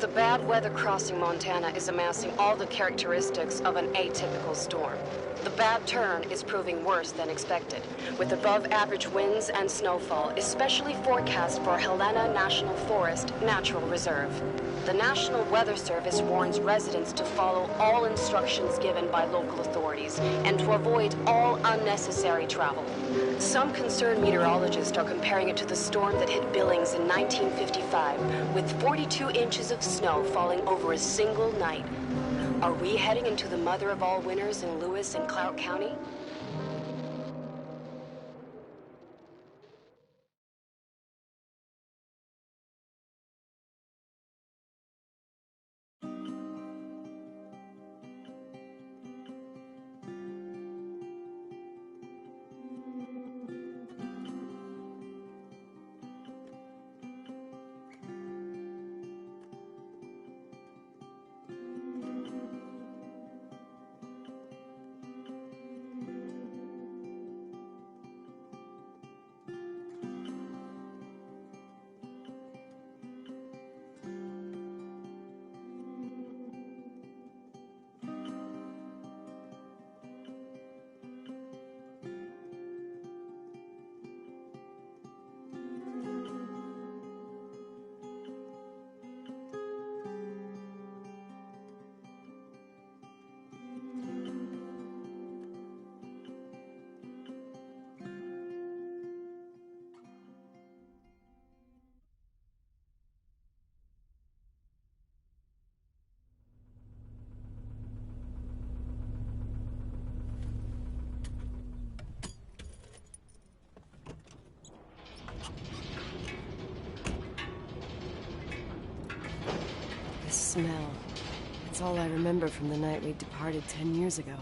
The bad weather crossing Montana is amassing all the characteristics of an atypical storm. The bad turn is proving worse than expected, with above-average winds and snowfall, especially forecast for Helena National Forest Natural Reserve. The National Weather Service warns residents to follow all instructions given by local authorities and to avoid all unnecessary travel. Some concerned meteorologists are comparing it to the storm that hit Billings in 1955, with 42 inches of snow falling over a single night. Are we heading into the mother of all winters in Lewis and Clark County? Smell. It's all I remember from the night we departed 10 years ago.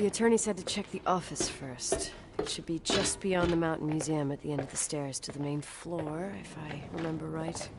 The attorney said to check the office first. It should be just beyond the Mountain Museum at the end of the stairs to the main floor, if I remember right.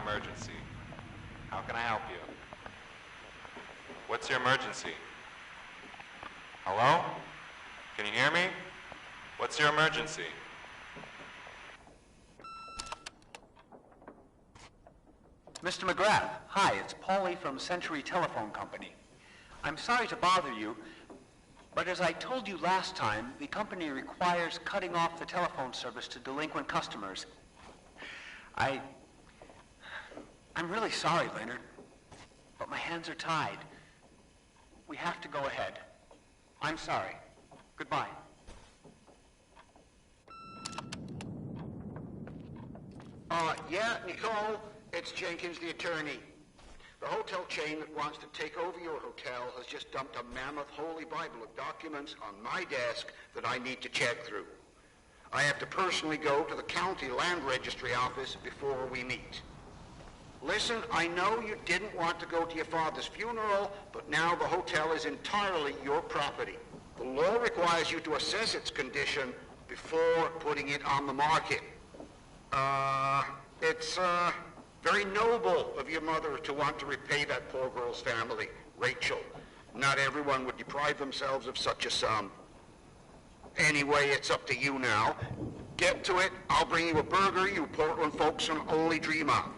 Emergency. How can I help you? What's your emergency? Hello? Can you hear me? What's your emergency? Mr. McGrath, hi, it's Paulie from Century Telephone Company. I'm sorry to bother you, but as I told you last time, the company requires cutting off the telephone service to delinquent customers. I'm really sorry, Leonard, but my hands are tied. We have to go ahead. I'm sorry. Goodbye. Yeah, Nicole, it's Jenkins, the attorney. The hotel chain that wants to take over your hotel has just dumped a mammoth holy Bible of documents on my desk that I need to check through. I have to personally go to the county land registry office before we meet. Listen, I know you didn't want to go to your father's funeral, but now the hotel is entirely your property. The law requires you to assess its condition before putting it on the market. It's very noble of your mother to want to repay that poor girl's family, Rachel. Not everyone would deprive themselves of such a sum. Anyway, it's up to you now. Get to it. I'll bring you a burger you Portland folks can only dream of.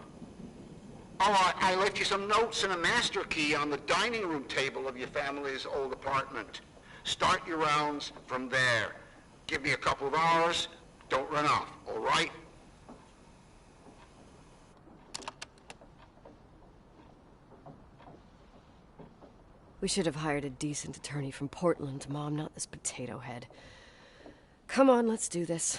Oh, I left you some notes and a master key on the dining room table of your family's old apartment. Start your rounds from there. Give me a couple of hours. Don't run off, all right? We should have hired a decent attorney from Portland, Mom, not this potato head. Come on, let's do this.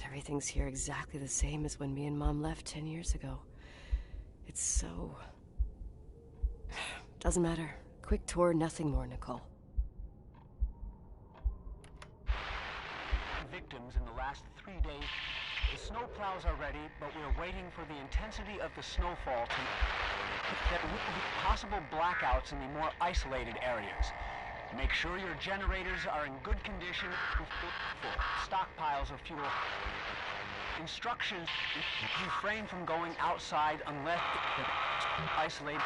Everything's here exactly the same as when me and Mom left 10 years ago. It's so... Doesn't matter. Quick tour, nothing more, Nicole. Victims in the last 3 days. The snowplows are ready, but we're waiting for the intensity of the snowfall to... There will be possible blackouts in the more isolated areas. Make sure your generators are in good condition for stockpiles of fuel. Instructions: refrain from going outside unless isolated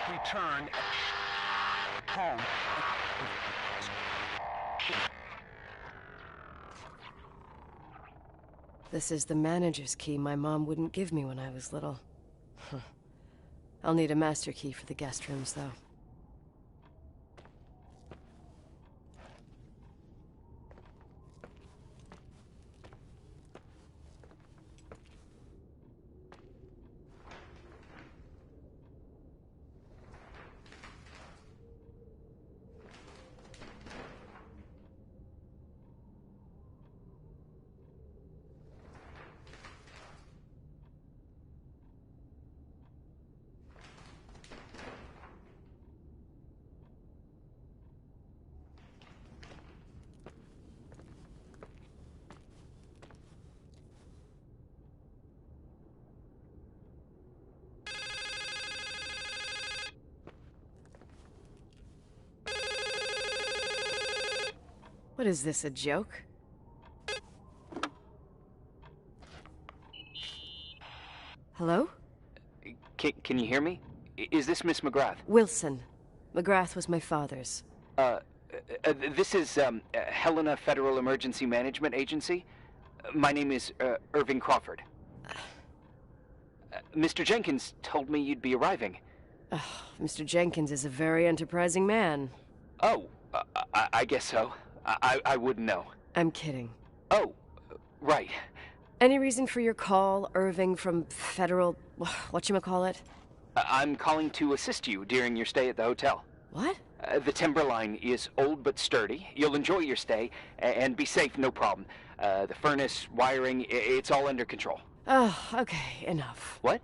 return home. This is the manager's key my mom wouldn't give me when I was little. I'll need a master key for the guest rooms, though. What is this, a joke? Hello? Can you hear me? Is this Miss McGrath? Wilson. McGrath was my father's. This is Helena Federal Emergency Management Agency. My name is Irving Crawford. Mr. Jenkins told me you'd be arriving. Mr. Jenkins is a very enterprising man. Oh, I guess so. I wouldn't know. I'm kidding. Oh, right. Any reason for your call, Irving from Federal... whatchamacallit? I'm calling to assist you during your stay at the hotel. What? The Timberline is old but sturdy. You'll enjoy your stay, and be safe, no problem. The furnace, wiring, it's all under control. Oh, okay, enough. What?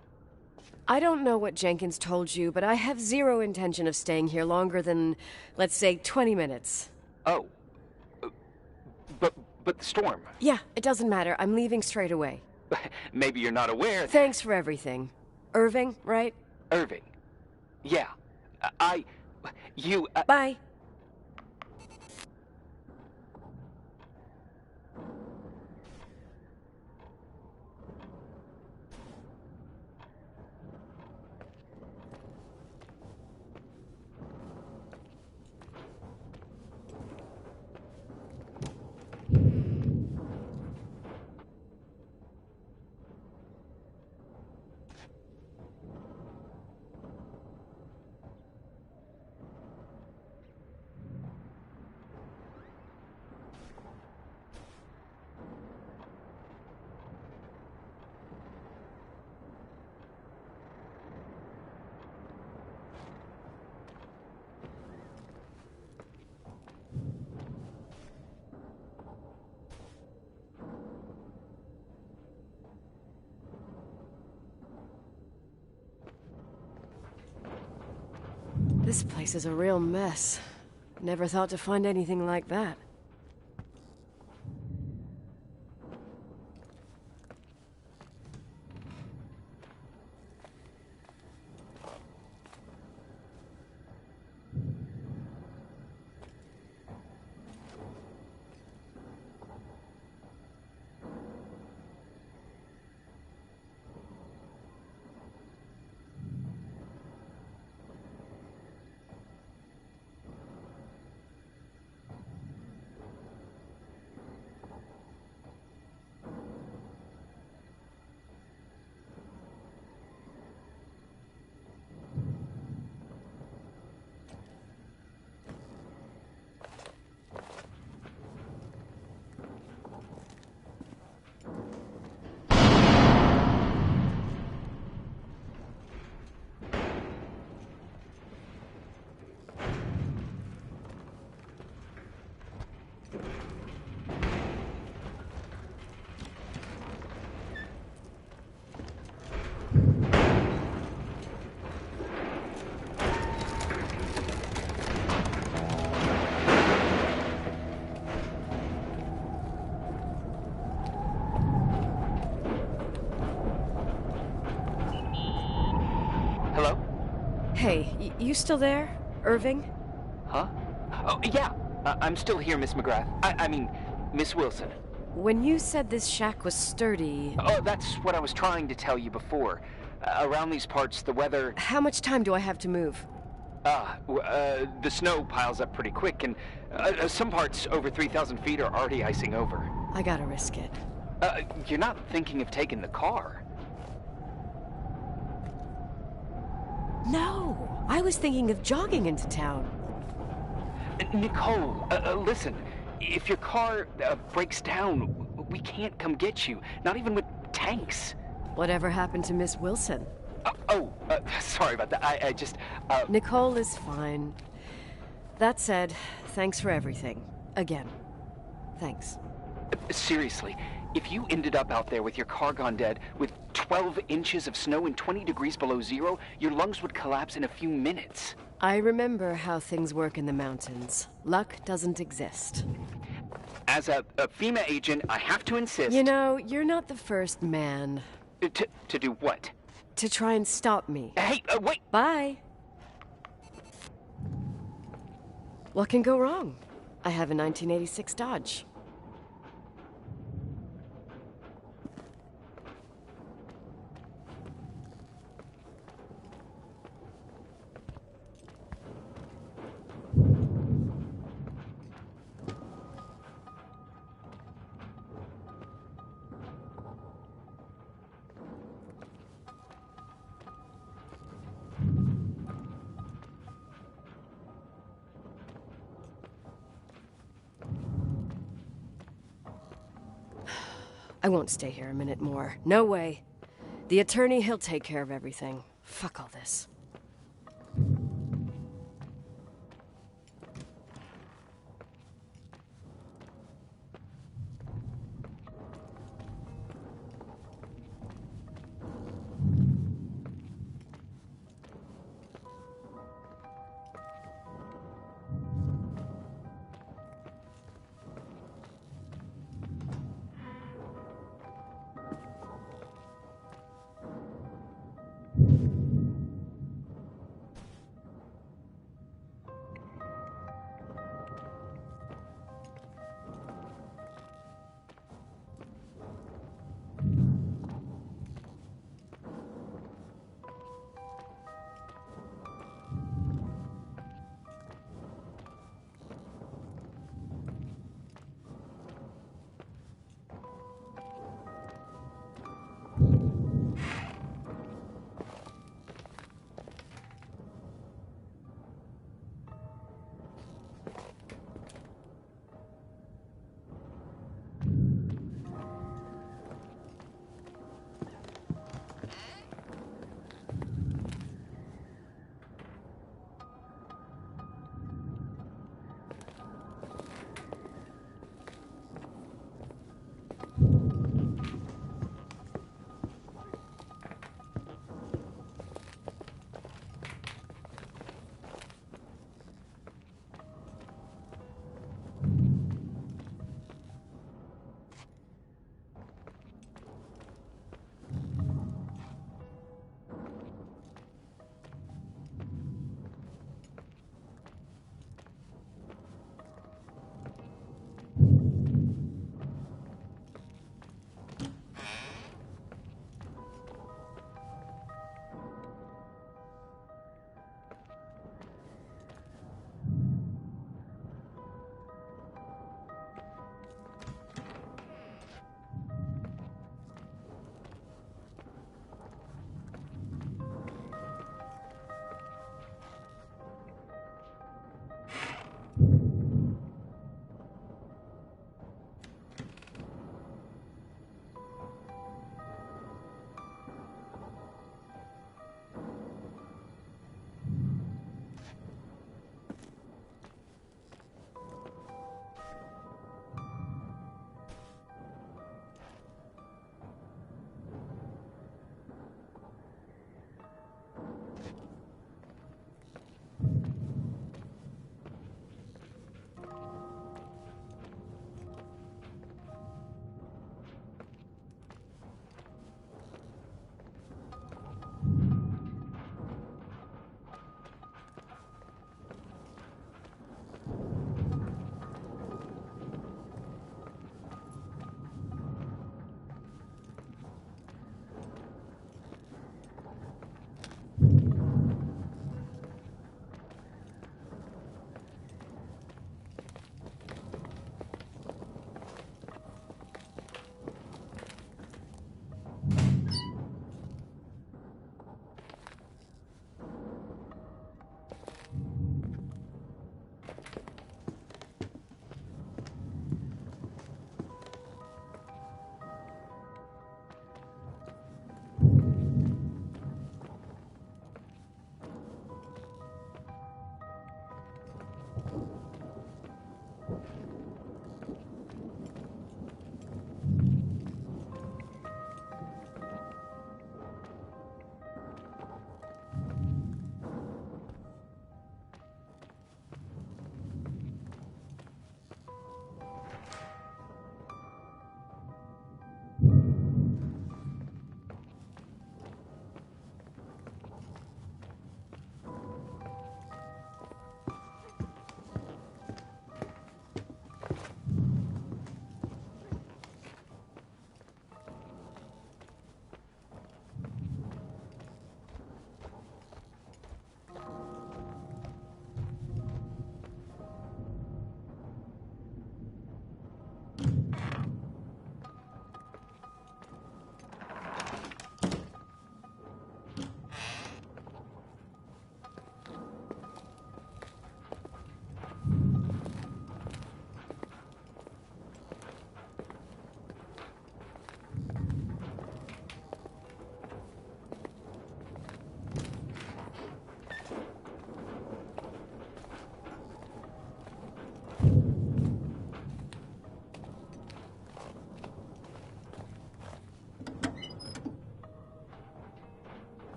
I don't know what Jenkins told you, but I have zero intention of staying here longer than, let's say, 20 minutes. Oh. But the storm. Yeah, it doesn't matter. I'm leaving straight away. Maybe you're not aware. Thanks for everything. Irving, right? Irving. Yeah. You... Bye. This place is a real mess. Never thought to find anything like that. Hey, you still there, Irving? Huh? Oh, yeah. I'm still here, Miss McGrath. I mean, Miss Wilson. When you said this shack was sturdy... Oh, that's what I was trying to tell you before. Around these parts, the weather... How much time do I have to move? The snow piles up pretty quick, and some parts over 3,000 feet are already icing over. I gotta risk it. You're not thinking of taking the car? No! I was thinking of jogging into town. Nicole, listen. If your car breaks down, we can't come get you. Not even with tanks. Whatever happened to Miss Wilson? Sorry about that. I just... Nicole is fine. That said, thanks for everything. Again. Thanks. Seriously, if you ended up out there with your car gone dead, with 12 inches of snow and 20 degrees below zero, your lungs would collapse in a few minutes. I remember how things work in the mountains. Luck doesn't exist. As a FEMA agent, I have to insist... You know, you're not the first man. To do what? To try and stop me. Hey, wait! Bye! What can go wrong? I have a 1986 Dodge. I won't stay here a minute more. No way. The attorney, he'll take care of everything. Fuck all this.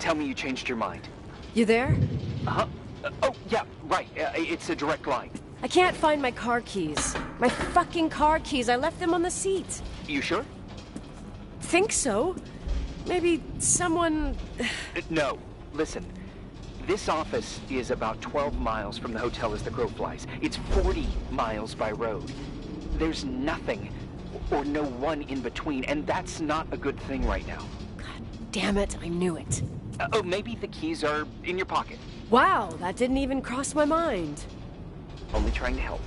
tell me you changed your mind. You there? Uh-huh. Oh, yeah, right. It's a direct line. I can't find my car keys. My fucking car keys. I left them on the seat. You sure? Think so. Maybe someone... No. Listen. This office is about 12 miles from the hotel as the crow flies. It's 40 miles by road. There's nothing or no one in between, and that's not a good thing right now. God damn it, I knew it. Oh, maybe the keys are in your pocket. Wow, that didn't even cross my mind. Only trying to help.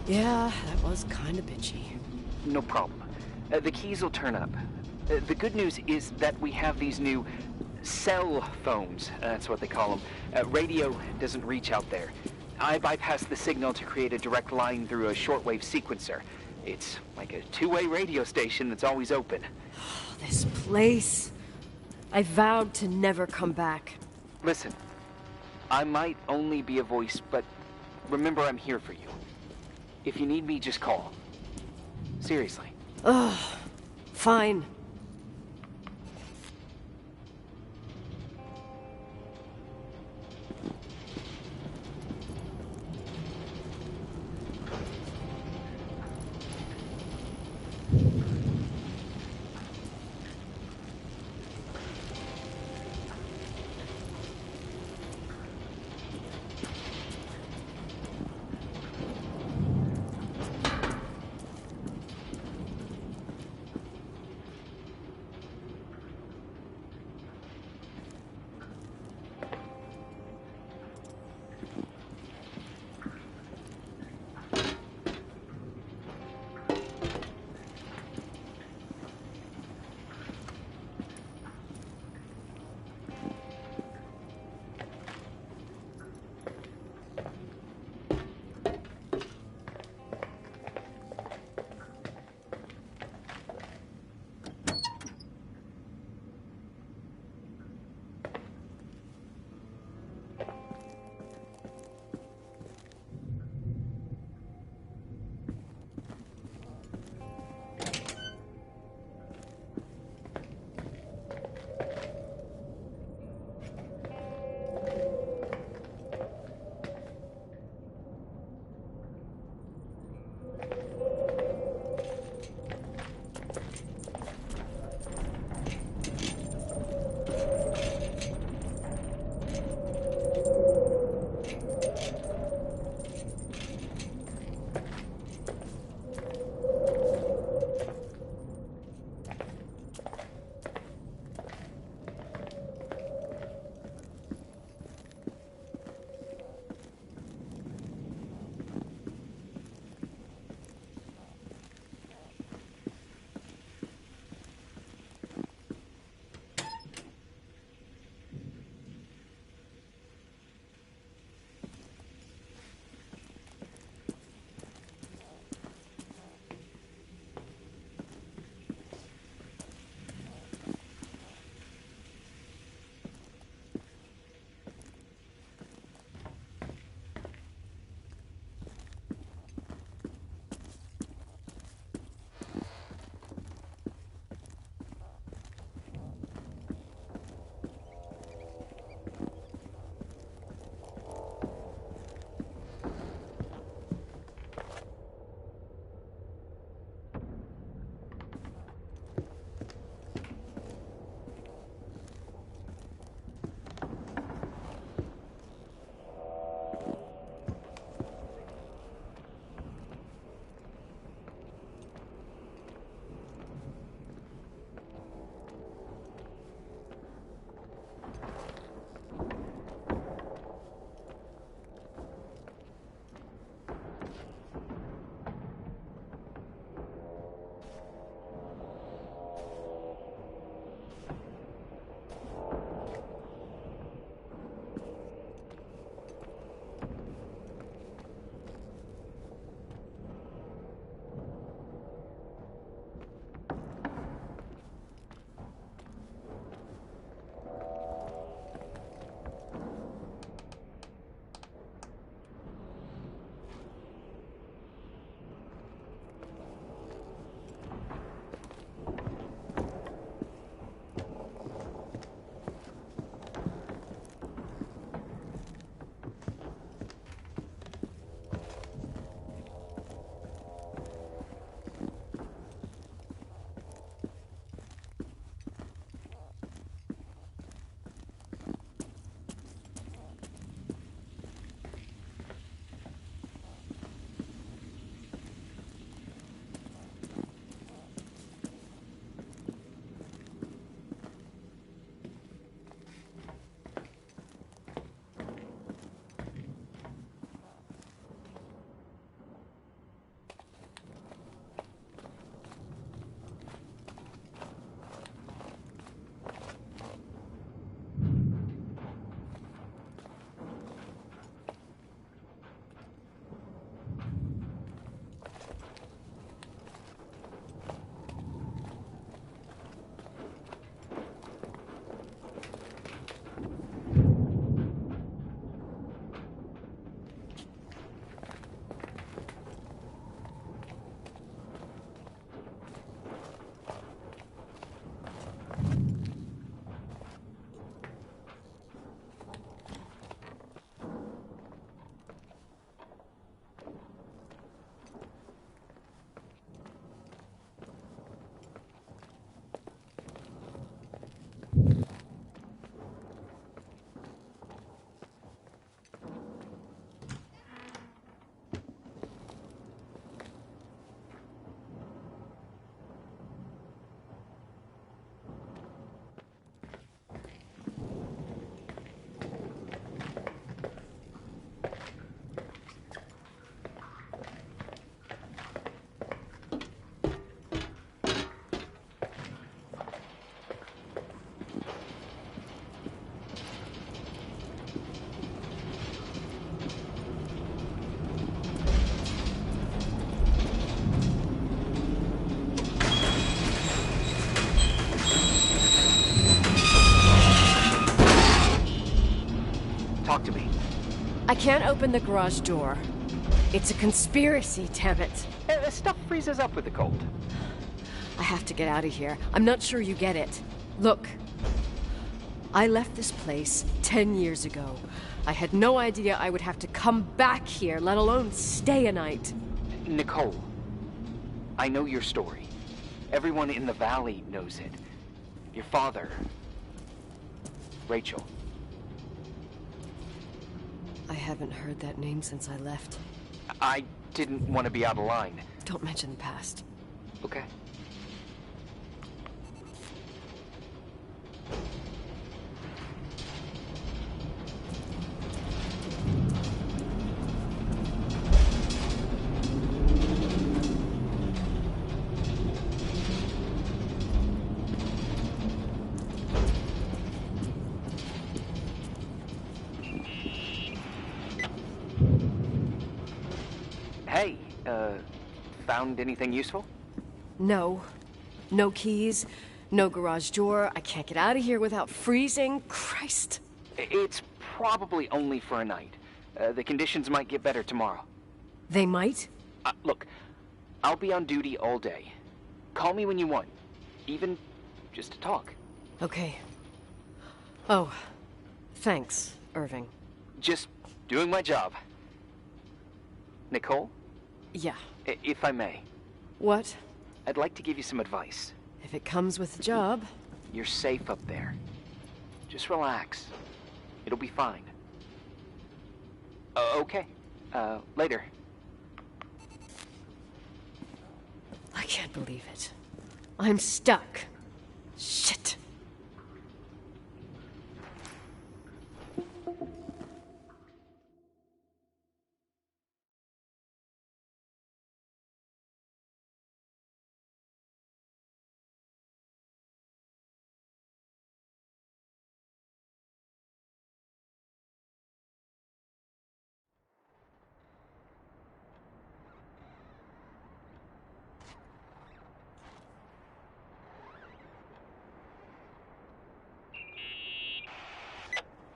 Yeah, that was kind of bitchy. No problem. The keys will turn up. The good news is that we have these new cell phones. That's what they call them. Radio doesn't reach out there. I bypassed the signal to create a direct line through a shortwave sequencer. It's like a two-way radio station that's always open. This place. I vowed to never come back. Listen, I might only be a voice, but remember I'm here for you. If you need me, just call. Seriously. Ugh. Fine. talk to me. I can't open the garage door. It's a conspiracy, damn it. Stuff freezes up with the cold. I have to get out of here. I'm not sure you get it. Look, I left this place 10 years ago. I had no idea I would have to come back here, let alone stay a night. Nicole, I know your story. Everyone in the valley knows it. Your father, Rachel. I haven't heard that name since I left. I didn't want to be out of line. Don't mention the past. Okay. Hey, found anything useful? No. No keys, no garage door. I can't get out of here without freezing. Christ. It's probably only for a night. The conditions might get better tomorrow. They might? Look, I'll be on duty all day. Call me when you want. Even just to talk. Okay. Oh, thanks, Irving. Just doing my job. Nicole? Yeah. If I may, What? I'd like to give you some advice. If it comes with the job. You're safe up there. Just relax. It'll be fine. Okay. Later. I can't believe it. I'm stuck. Shit.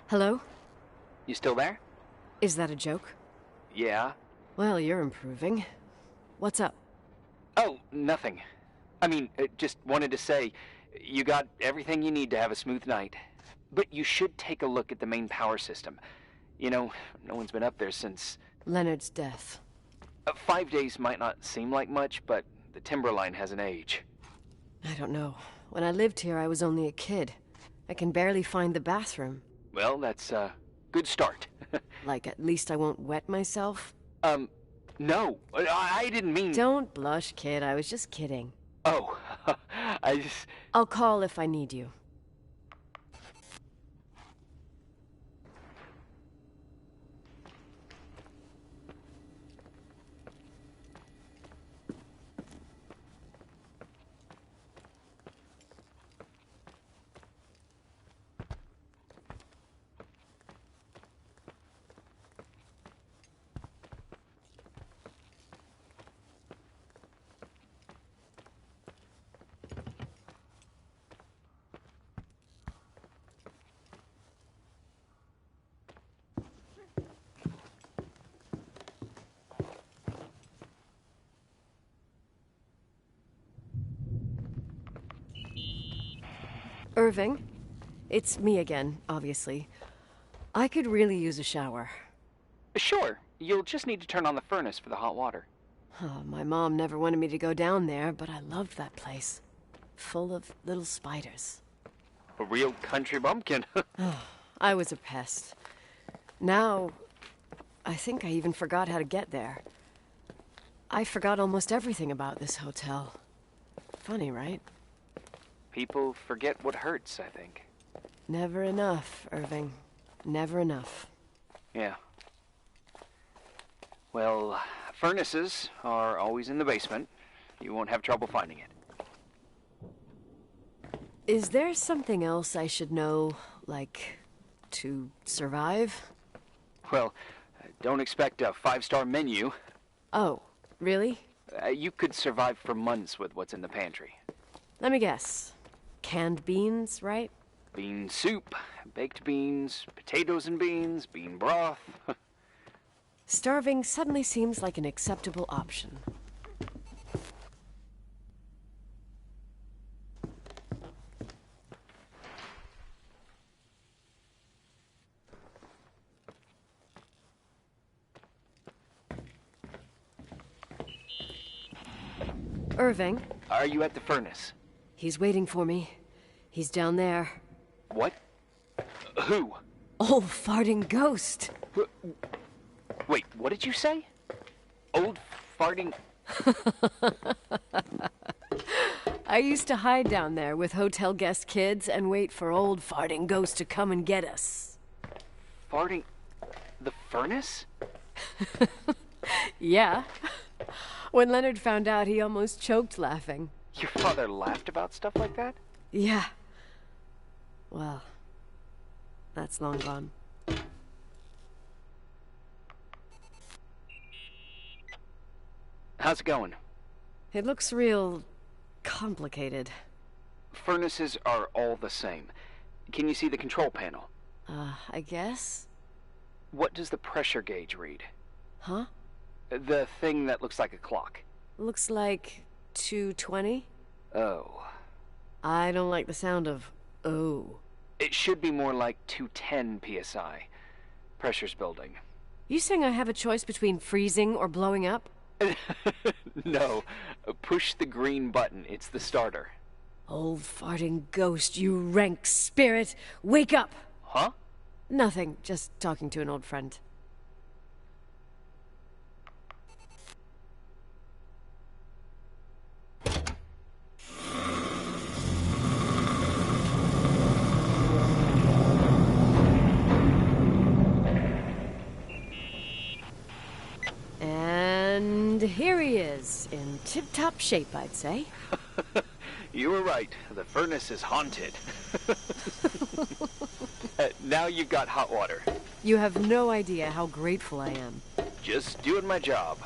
Hello? You still there? Is that a joke? Yeah. Well, you're improving. What's up? Oh, nothing. I mean, just wanted to say, you got everything you need to have a smooth night. But you should take a look at the main power system. You know, no one's been up there since... Leonard's death. 5 days might not seem like much, but the timber line has an age. I don't know. When I lived here, I was only a kid. I can barely find the bathroom. Well, that's a good start. Like, at least I won't wet myself? No. I didn't mean... Don't blush, kid. I was just kidding. Oh, I just... I'll call if I need you. Irving, it's me again, obviously. I could really use a shower. Sure. You'll just need to turn on the furnace for the hot water. Oh, my mom never wanted me to go down there, but I loved that place. Full of little spiders. A real country bumpkin. I was a pest. Now, I think I even forgot how to get there. I forgot almost everything about this hotel. Funny, right? People forget what hurts, I think. Never enough, Irving. Never enough. Yeah. Well, furnaces are always in the basement. You won't have trouble finding it. Is there something else I should know, like, to survive? Well, don't expect a 5-star menu. Oh, really? You could survive for months with what's in the pantry. Let me guess. Canned beans, right? Bean soup, baked beans, potatoes and beans, bean broth. Starving suddenly seems like an acceptable option. Irving. Are you at the furnace? He's waiting for me. He's down there. What? Who? Old farting ghost. Wait, what did you say? Old farting... I used to hide down there with hotel guest kids and wait for old farting ghost to come and get us. Farting... the furnace? Yeah. When Leonard found out, he almost choked laughing. Your father laughed about stuff like that? Yeah. Well, that's long gone. How's it going? It looks real complicated. Furnaces are all the same. Can you see the control panel? I guess? What does the pressure gauge read? Huh? The thing that looks like a clock. Looks like 220? Oh. I don't like the sound of oh. It should be more like 210 psi. Pressure's building. You saying I have a choice between freezing or blowing up? No. Push the green button. It's the starter. Old farting ghost, you rank spirit! Wake up! Huh? Nothing. Just talking to an old friend. And here he is, in tip-top shape, I'd say. You were right. The furnace is haunted. Now you've got hot water. You have no idea how grateful I am. Just doing my job.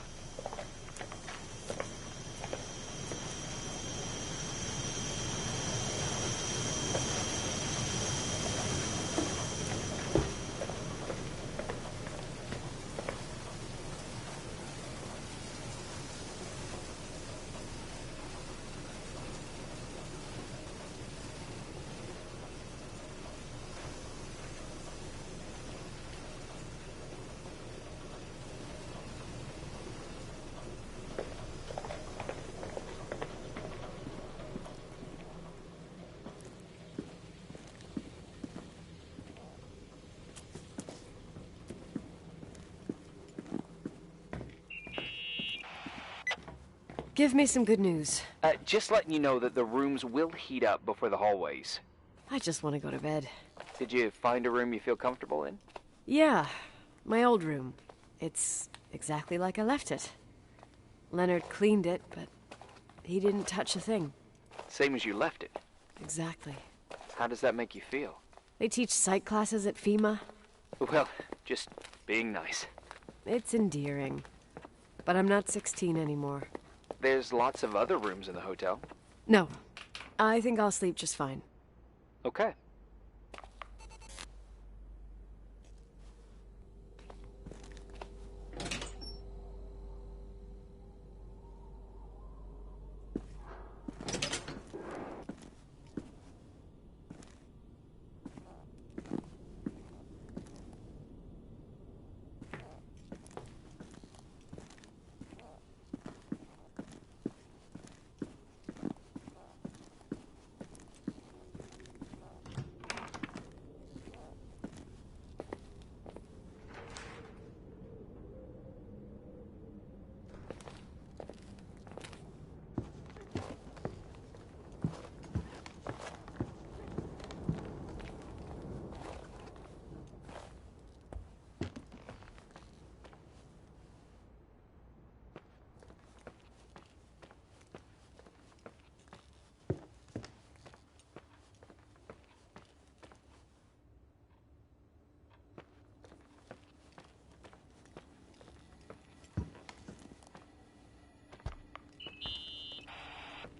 Give me some good news. Just letting you know that the rooms will heat up before the hallways. I just want to go to bed. Did you find a room you feel comfortable in? Yeah, my old room. It's exactly like I left it. Leonard cleaned it, but he didn't touch a thing. Same as you left it. Exactly. How does that make you feel? They teach psych classes at FEMA. Well, just being nice. It's endearing. But I'm not 16 anymore. There's lots of other rooms in the hotel. No, I think I'll sleep just fine. Okay.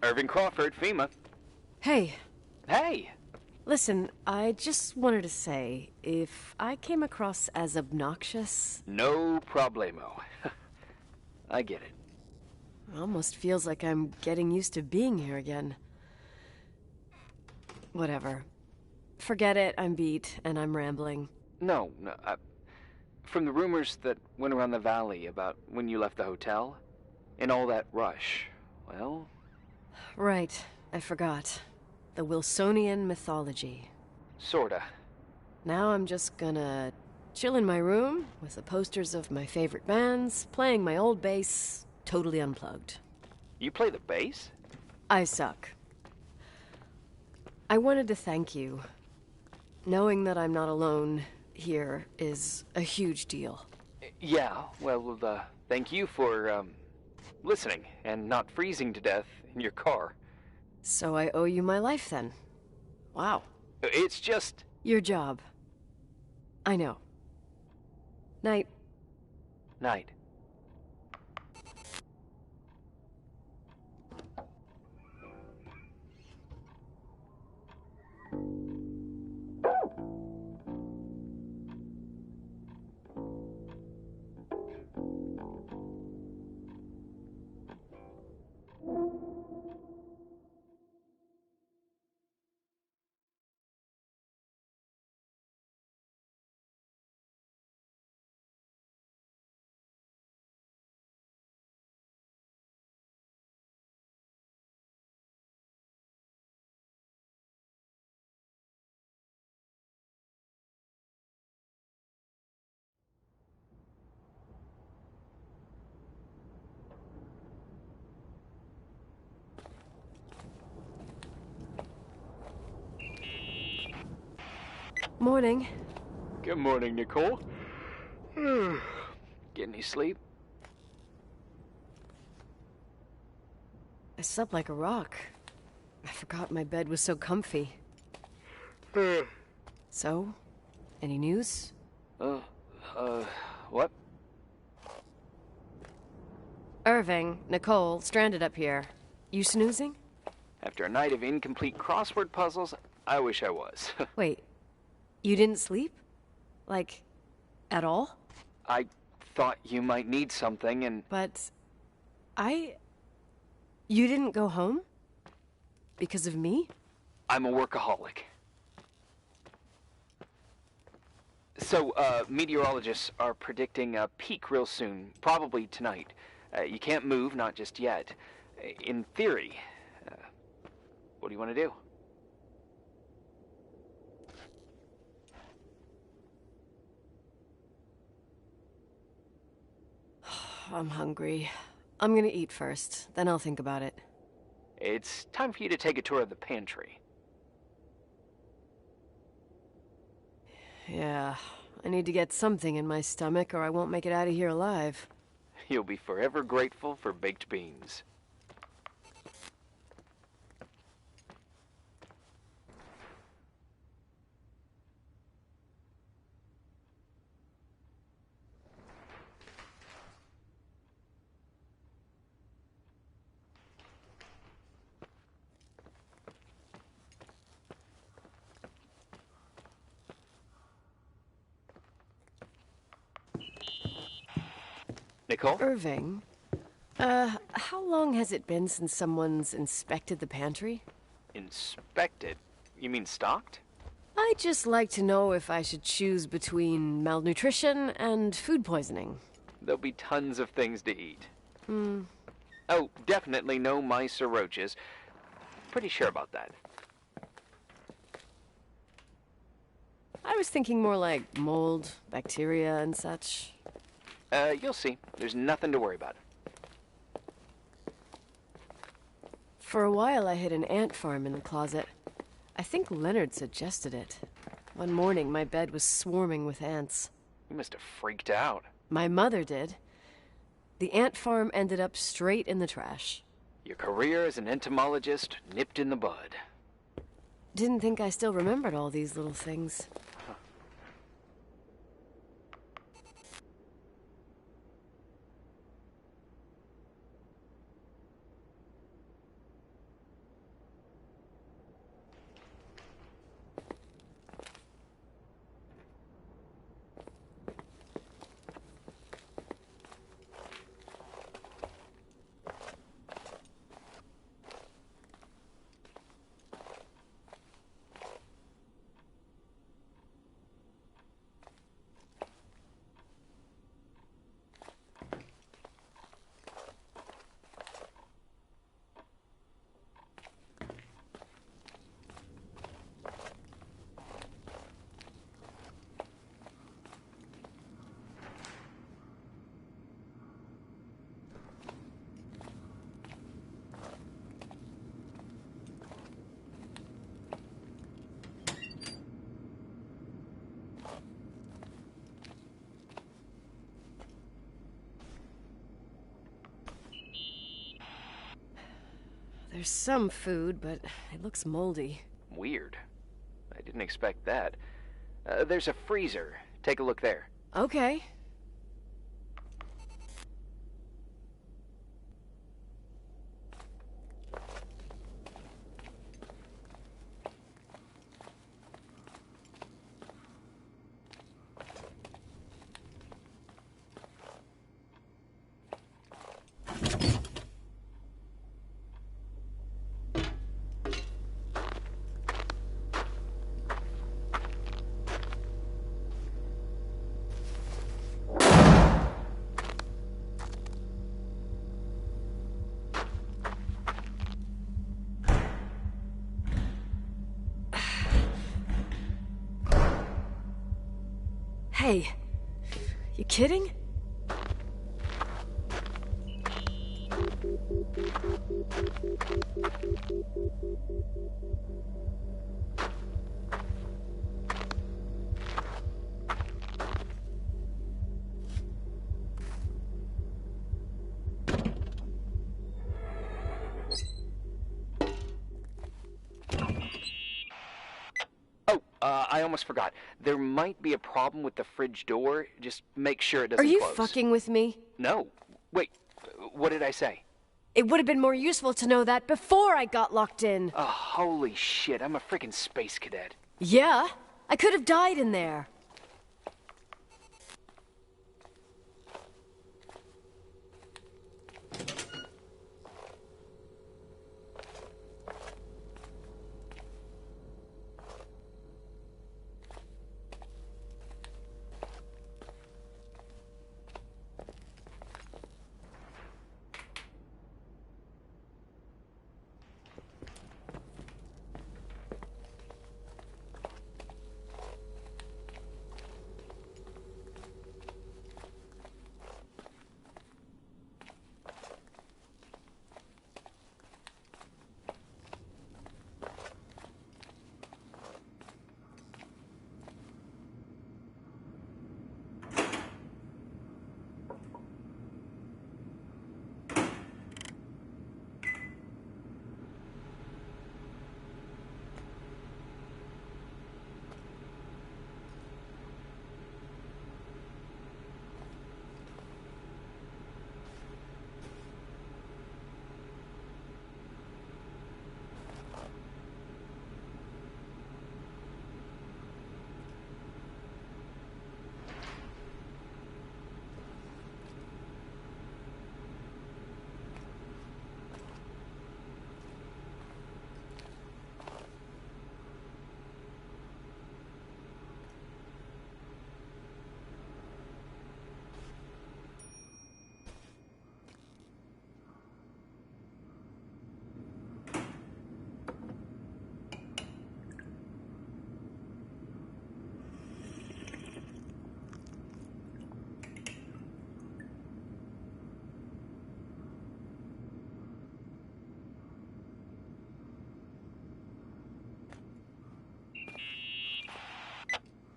Irving Crawford, FEMA. Hey, Hey! Listen, I just wanted to say, if I came across as obnoxious, No problemo. I get it. it almost feels like I'm getting used to being here again. Whatever. Forget it, I'm beat, and I'm rambling. No, from the rumors that went around the valley about when you left the hotel, and all that rush, well... Right, I forgot. The Wilsonian mythology. Sorta. Now I'm just gonna chill in my room with the posters of my favorite bands, playing my old bass, totally unplugged. You play the bass? I suck. I wanted to thank you. Knowing that I'm not alone here is a huge deal. Yeah, well, thank you for, listening and not freezing to death in your car. So I owe you my life then. Wow. It's just... Your job. I know. Night. Night. Morning. Good morning, Nicole. Get any sleep? I slept like a rock. I forgot my bed was so comfy. So, any news? What? Irving, Nicole, stranded up here. You snoozing? After a night of incomplete crossword puzzles, I wish I was. Wait, you didn't sleep? Like, at all? I thought you might need something, and... But... You didn't go home? Because of me? I'm a workaholic. So, meteorologists are predicting a peak real soon, probably tonight. You can't move, not just yet. In theory, what do you want to do? I'm hungry. I'm gonna eat first, then I'll think about it. It's time for you to take a tour of the pantry. Yeah, I need to get something in my stomach or I won't make it out of here alive. You'll be forever grateful for baked beans. Nicole? Irving, how long has it been since someone's inspected the pantry? Inspected? You mean stocked? I'd just like to know if I should choose between malnutrition and food poisoning. There'll be tons of things to eat. Oh, definitely no mice or roaches. Pretty sure about that. I was thinking more like mold, bacteria, and such. You'll see. There's nothing to worry about. For a while, I hid an ant farm in the closet. I think Leonard suggested it. One morning, my bed was swarming with ants. You must have freaked out. My mother did. The ant farm ended up straight in the trash. Your career as an entomologist nipped in the bud. Didn't think I still remembered all these little things. There's some food, but it looks moldy. Weird. I didn't expect that. There's a freezer. Take a look there. Okay. Hey, you kidding? I almost forgot. There might be a problem with the fridge door. Just make sure it doesn't Are you close. fucking with me? No. Wait, what did I say? It would have been more useful to know that before I got locked in. Oh, holy shit, I'm a freaking space cadet. Yeah, I could have died in there.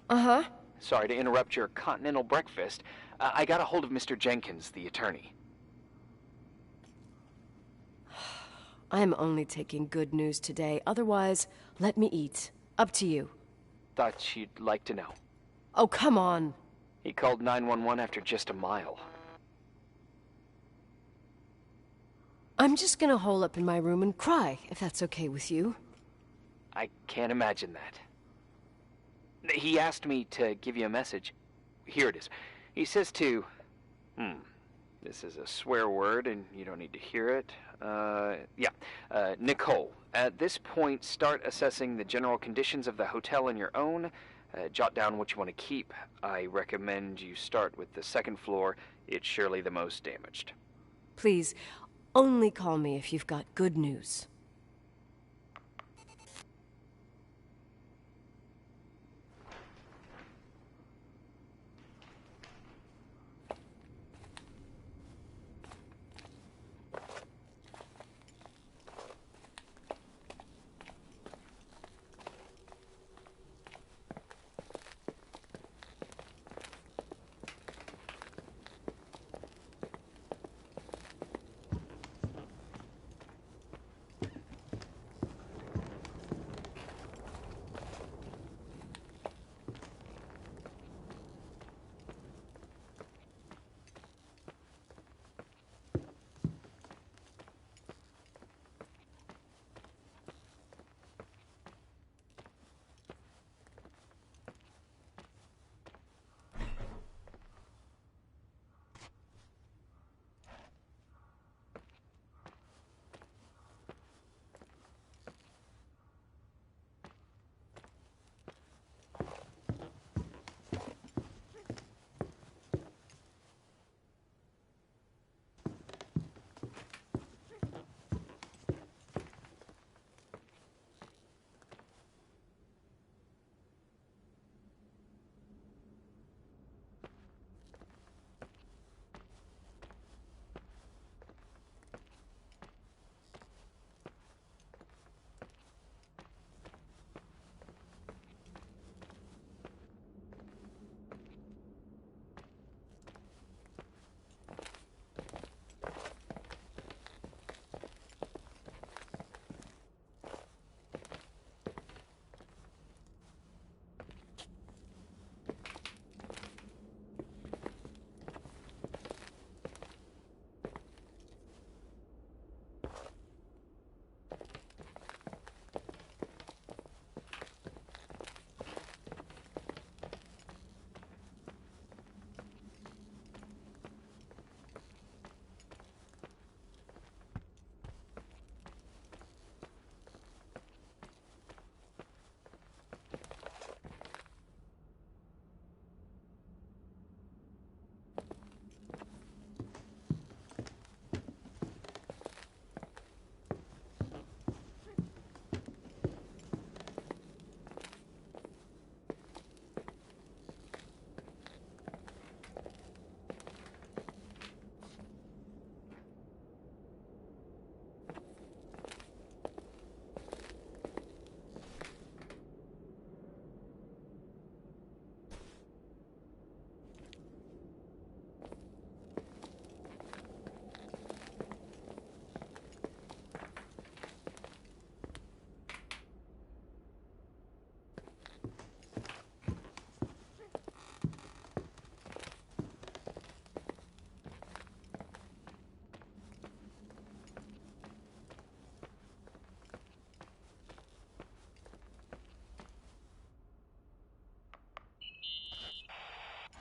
Uh-huh. Sorry to interrupt your continental breakfast. I got a hold of Mr. Jenkins, the attorney. I'm only taking good news today. Otherwise, let me eat. Up to you. Thought you'd like to know. Oh, come on. He called 911 after just a mile. I'm just gonna hole up in my room and cry, if that's okay with you. I can't imagine that. He asked me to give you a message. Here it is. He says to... This is a swear word, and you don't need to hear it. Nicole, at this point, start assessing the general conditions of the hotel on your own. Jot down what you want to keep. I recommend you start with the second floor. It's surely the most damaged. Please, only call me if you've got good news.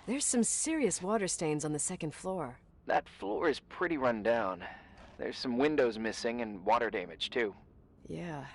There's some serious water stains on the second floor. That floor is pretty run down. There's some windows missing and water damage, too. Yeah.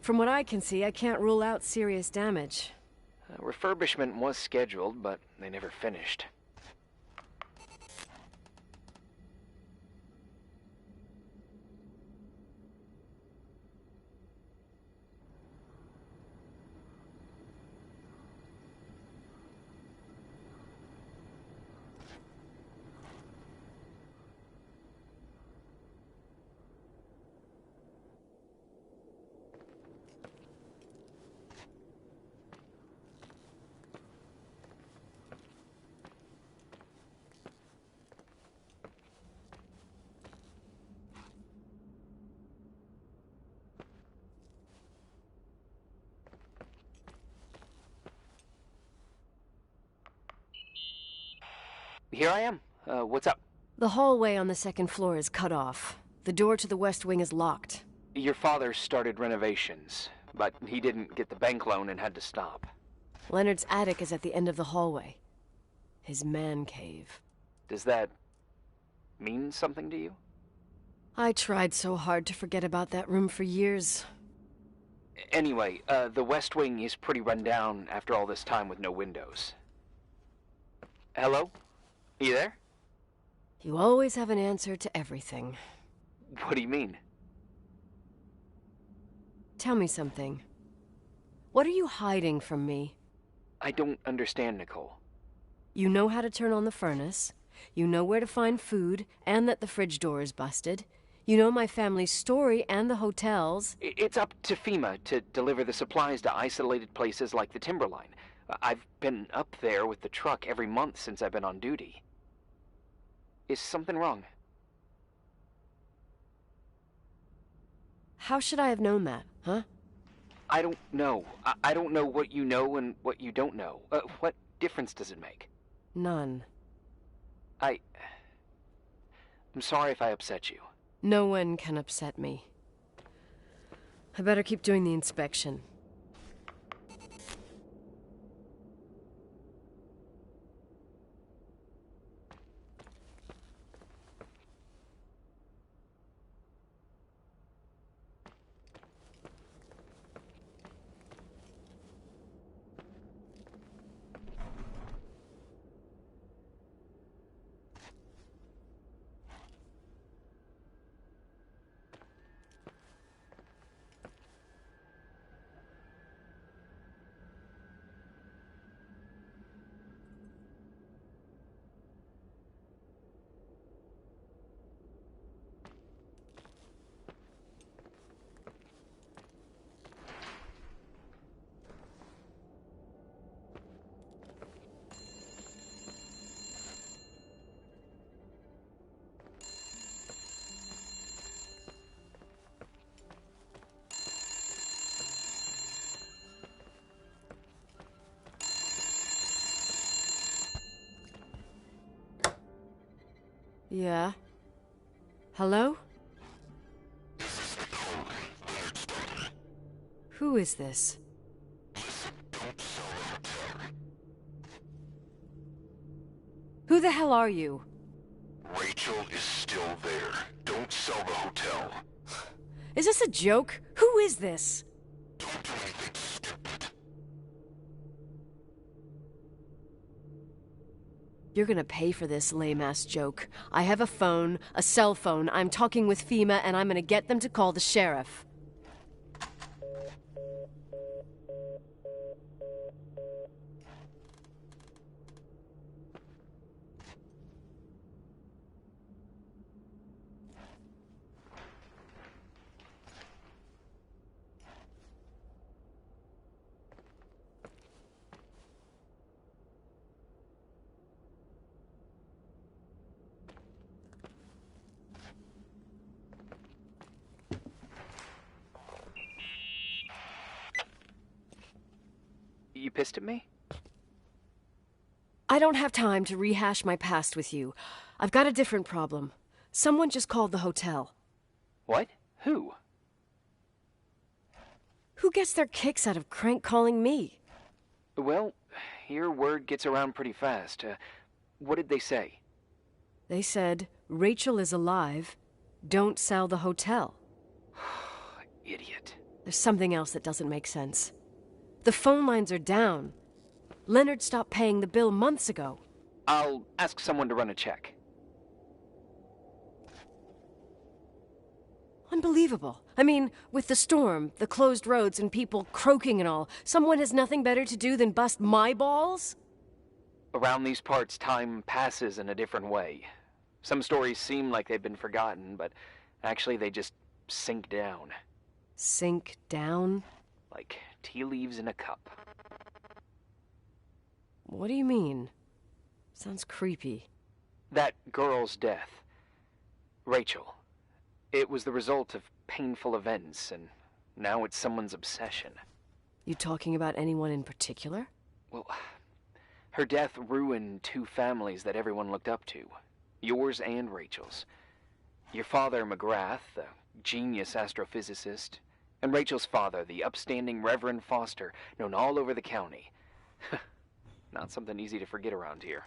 From what I can see, I can't rule out serious damage. Refurbishment was scheduled, but they never finished. Here I am. What's up? The hallway on the second floor is cut off. The door to the west wing is locked. Your father started renovations, but he didn't get the bank loan and had to stop. Leonard's attic is at the end of the hallway. His man cave. Does that mean something to you? I tried so hard to forget about that room for years. Anyway, the west wing is pretty run down after all this time with no windows. Hello? You there? You always have an answer to everything. What do you mean? Tell me something. What are you hiding from me? I don't understand, Nicole. You know how to turn on the furnace. You know where to find food, and that the fridge door is busted. You know my family's story and the hotels. It's up to FEMA to deliver the supplies to isolated places like the Timberline. I've been up there with the truck every month since I've been on duty. Is something wrong? How should I have known that, huh? I don't know. I don't know what you know and what you don't know. What difference does it make? None. I'm sorry if I upset you. No one can upset me. I better keep doing the inspection. Yeah? Hello? Who is this? Who the hell are you? Rachel is still there. Don't sell the hotel. Is this a joke? Who is this? Don't do anything stupid. You're gonna pay for this lame-ass joke. I have a phone, a cell phone. I'm talking with FEMA, and I'm gonna get them to call the sheriff. You pissed at me? I don't have time to rehash my past with you. I've got a different problem. Someone just called the hotel. What? Who? Who gets their kicks out of crank calling me? Well, your word gets around pretty fast. What did they say? They said, Rachel is alive. Don't sell the hotel. Idiot. There's something else that doesn't make sense. The phone lines are down. Leonard stopped paying the bill months ago. I'll ask someone to run a check. Unbelievable. I mean, with the storm, the closed roads, and people croaking and all, someone has nothing better to do than bust my balls? Around these parts, time passes in a different way. Some stories seem like they've been forgotten, but actually they just sink down. Sink down? Like tea leaves in a cup. What do you mean? Sounds creepy. That girl's death. Rachel. It was the result of painful events, and now it's someone's obsession. You talking about anyone in particular? Well, her death ruined two families that everyone looked up to. Yours and Rachel's. Your father, McGrath, the genius astrophysicist, and Rachel's father, the upstanding Reverend Foster, known all over the county. Not something easy to forget around here.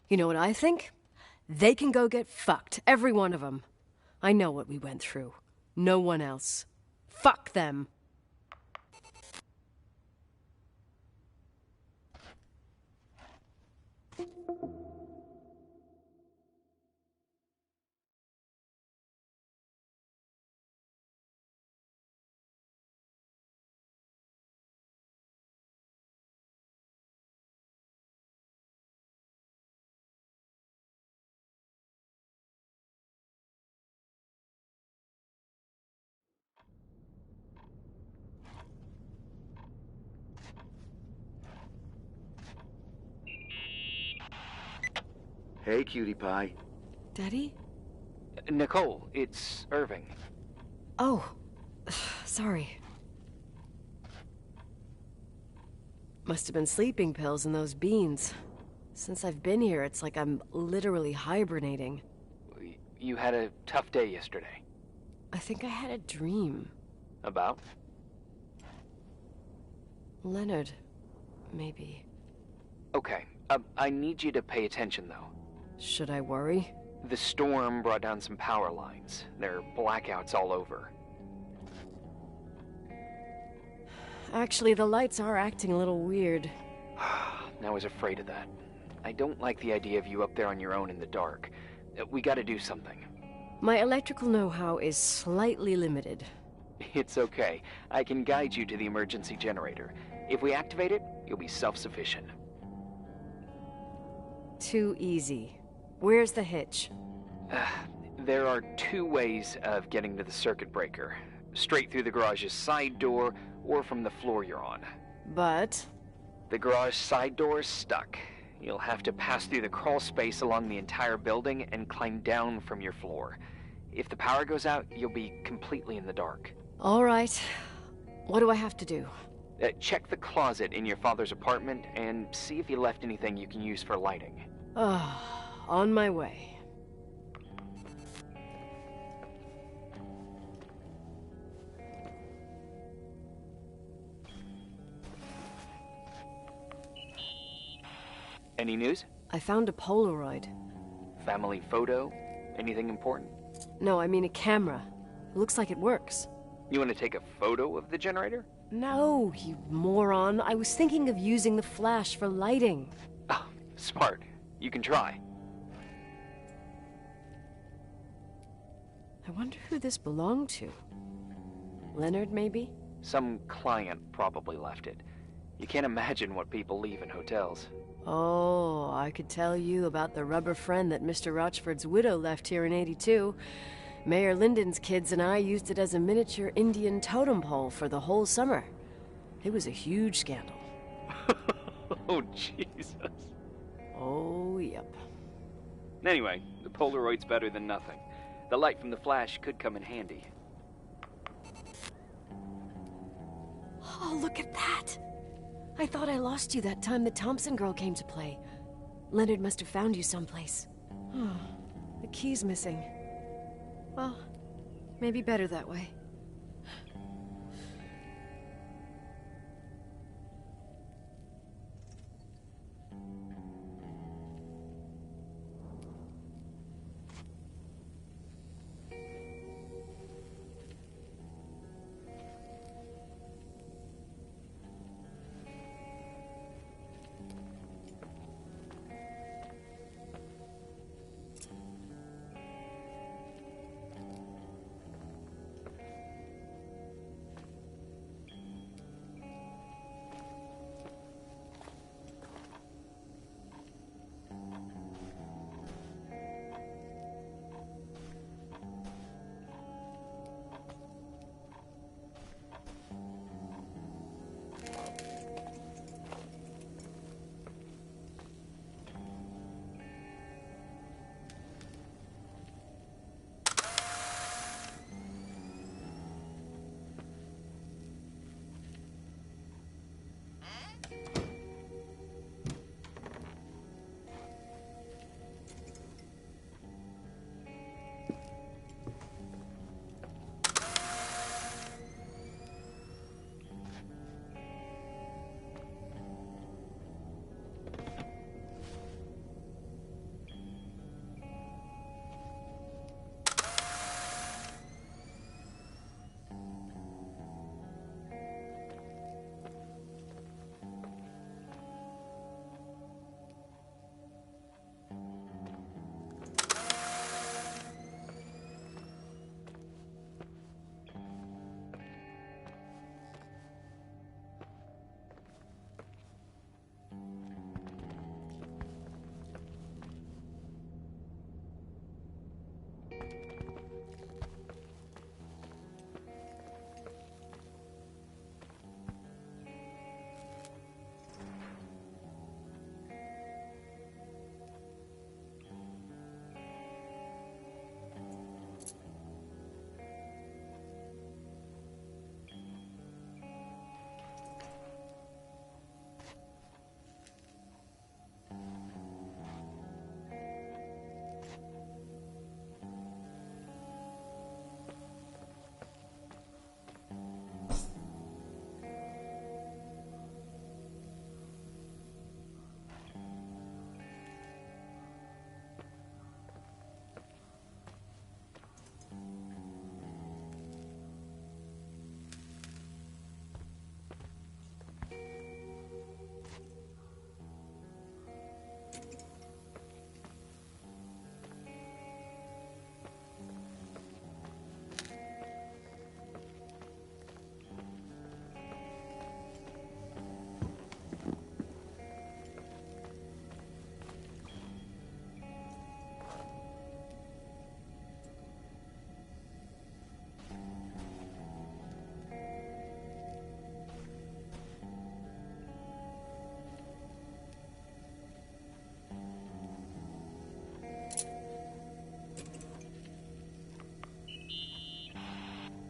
You know what I think? They can go get fucked, every one of them. I know what we went through. No one else. Fuck them. Hey, cutie pie. Daddy? Nicole, it's Irving. Oh, sorry. Must have been sleeping pills in those beans. Since I've been here, it's like I'm literally hibernating. You had a tough day yesterday. I think I had a dream. About? Leonard, maybe. Okay, I need you to pay attention, though. Should I worry? The storm brought down some power lines. There are blackouts all over. Actually, the lights are acting a little weird. I was afraid of that. I don't like the idea of you up there on your own in the dark. We gotta do something. My electrical know-how is slightly limited. It's okay. I can guide you to the emergency generator. If we activate it, you'll be self-sufficient. Too easy. Where's the hitch? There are two ways of getting to the circuit breaker. Straight through the garage's side door, or from the floor you're on. But? The garage side door is stuck. You'll have to pass through the crawl space along the entire building and climb down from your floor. If the power goes out, you'll be completely in the dark. All right. What do I have to do? Check the closet in your father's apartment and see if he left anything you can use for lighting. On my way. Any news? I found a Polaroid. Family photo? Anything important? No, I mean a camera. Looks like it works. You want to take a photo of the generator? No, you moron. I was thinking of using the flash for lighting. Oh, smart. You can try. I wonder who this belonged to. Leonard, maybe? Some client probably left it. You can't imagine what people leave in hotels. Oh, I could tell you about the rubber friend that Mr. Rochford's widow left here in '82. Mayor Linden's kids and I used it as a miniature Indian totem pole for the whole summer. It was a huge scandal. Oh, Jesus. Oh, yep. Anyway, the Polaroid's better than nothing. The light from the flash could come in handy. Oh, look at that! I thought I lost you that time the Thompson girl came to play. Leonard must have found you someplace. The key's missing. Well, maybe better that way.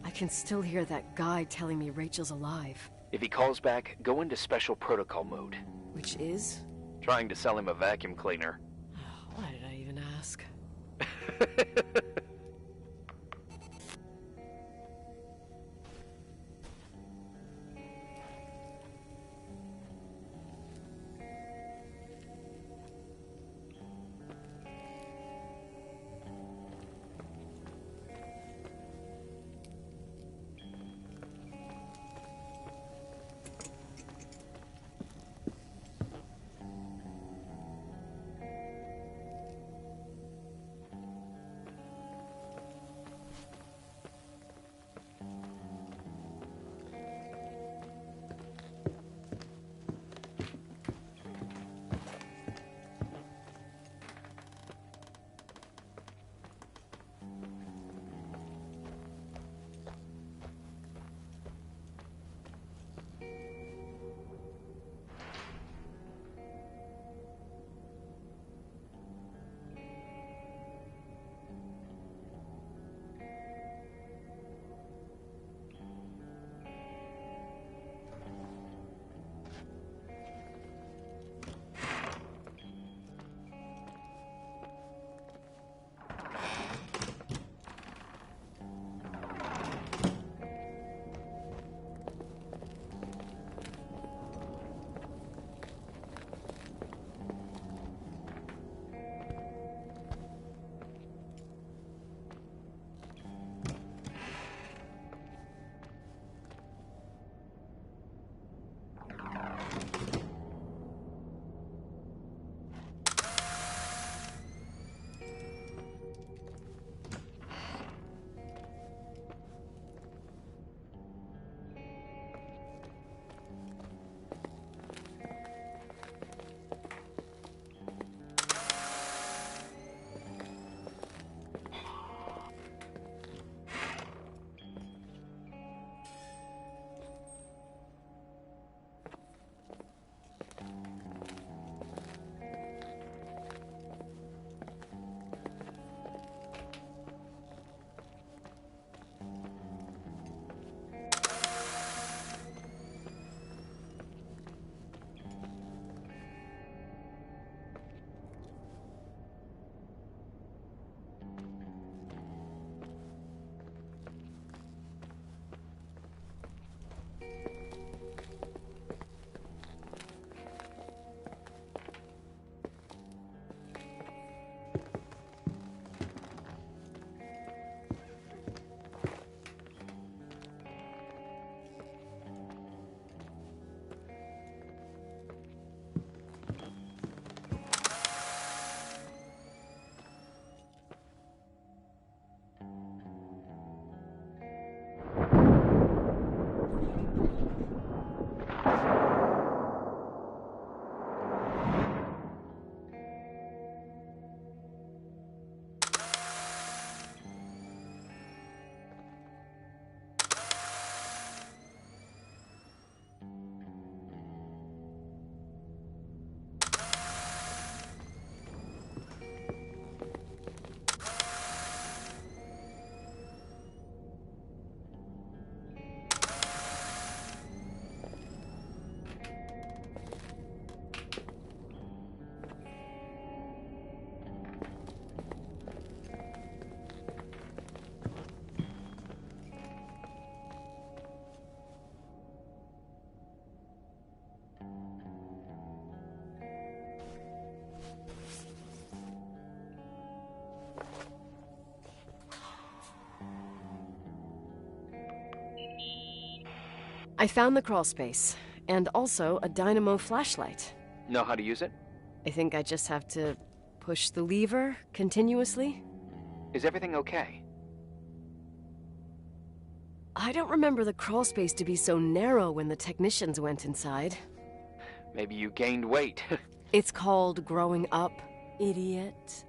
I can still hear that guy telling me Rachel's alive. If he calls back, go into special protocol mode. Which is? Trying to sell him a vacuum cleaner. Why did I even ask? I found the crawl space, and also a dynamo flashlight. Know how to use it? I think I just have to push the lever continuously. Is everything okay? I don't remember the crawl space to be so narrow when the technicians went inside. Maybe you gained weight. It's called growing up, idiot.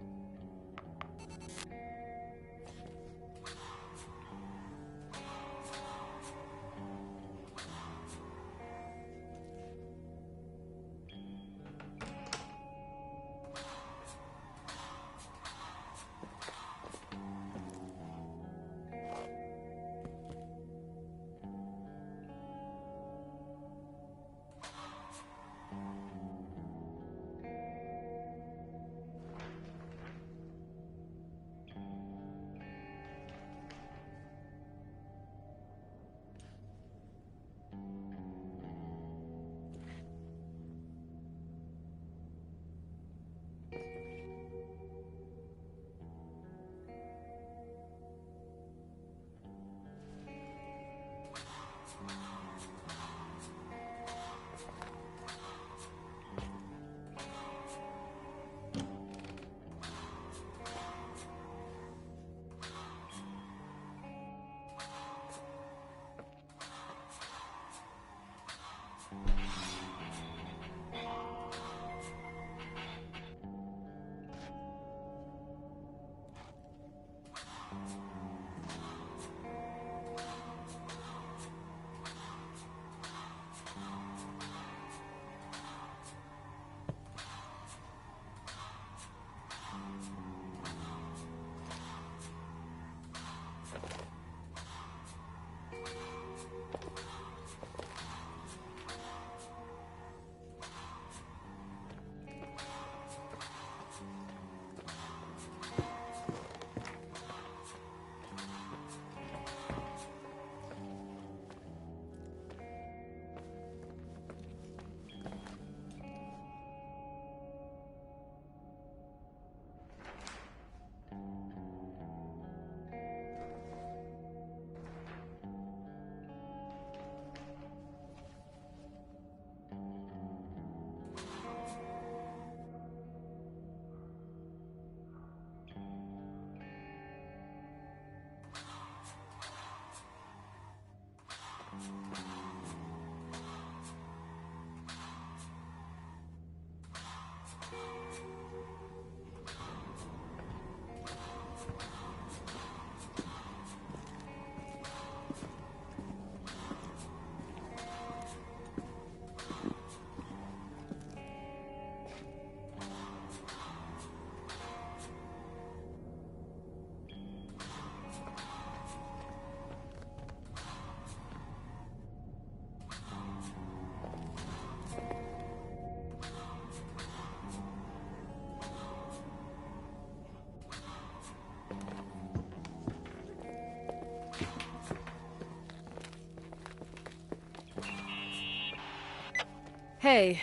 Hey.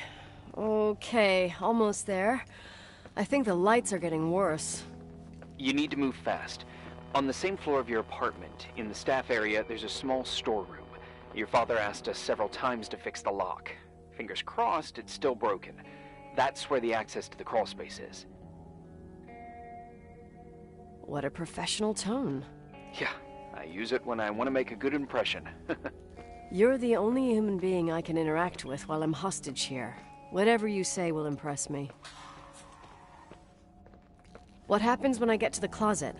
Okay, almost there. I think the lights are getting worse. You need to move fast. On the same floor of your apartment, in the staff area, there's a small storeroom. Your father asked us several times to fix the lock. Fingers crossed, it's still broken. That's where the access to the crawl space is. What a professional tone. Yeah, I use it when I want to make a good impression. You're the only human being I can interact with while I'm hostage here. Whatever you say will impress me. What happens when I get to the closet?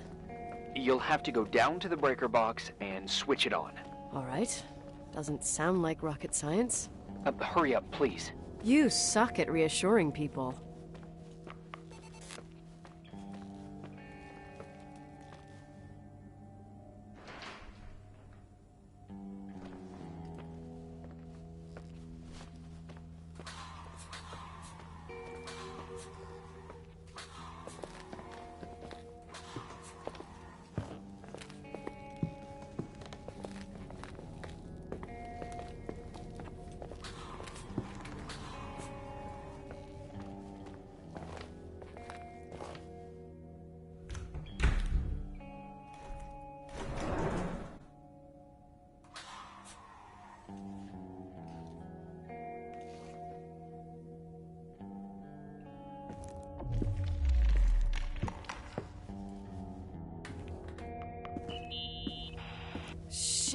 You'll have to go down to the breaker box and switch it on. All right. Doesn't sound like rocket science. Hurry up, please. You suck at reassuring people.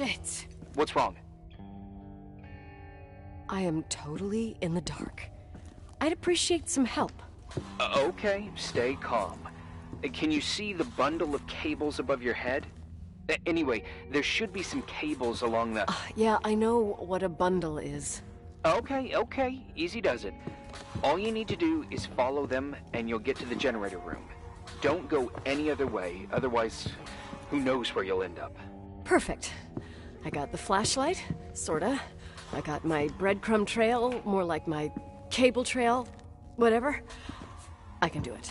Shit. What's wrong? I am totally in the dark. I'd appreciate some help. Okay, stay calm. Can you see the bundle of cables above your head? Anyway, there should be some cables along the... Yeah, I know what a bundle is. Okay, easy does it. All you need to do is follow them and you'll get to the generator room. Don't go any other way, otherwise, who knows where you'll end up. Perfect. I got the flashlight, sorta. I got my breadcrumb trail, more like my cable trail, whatever. I can do it.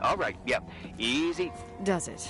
All right, yep, easy. Does it?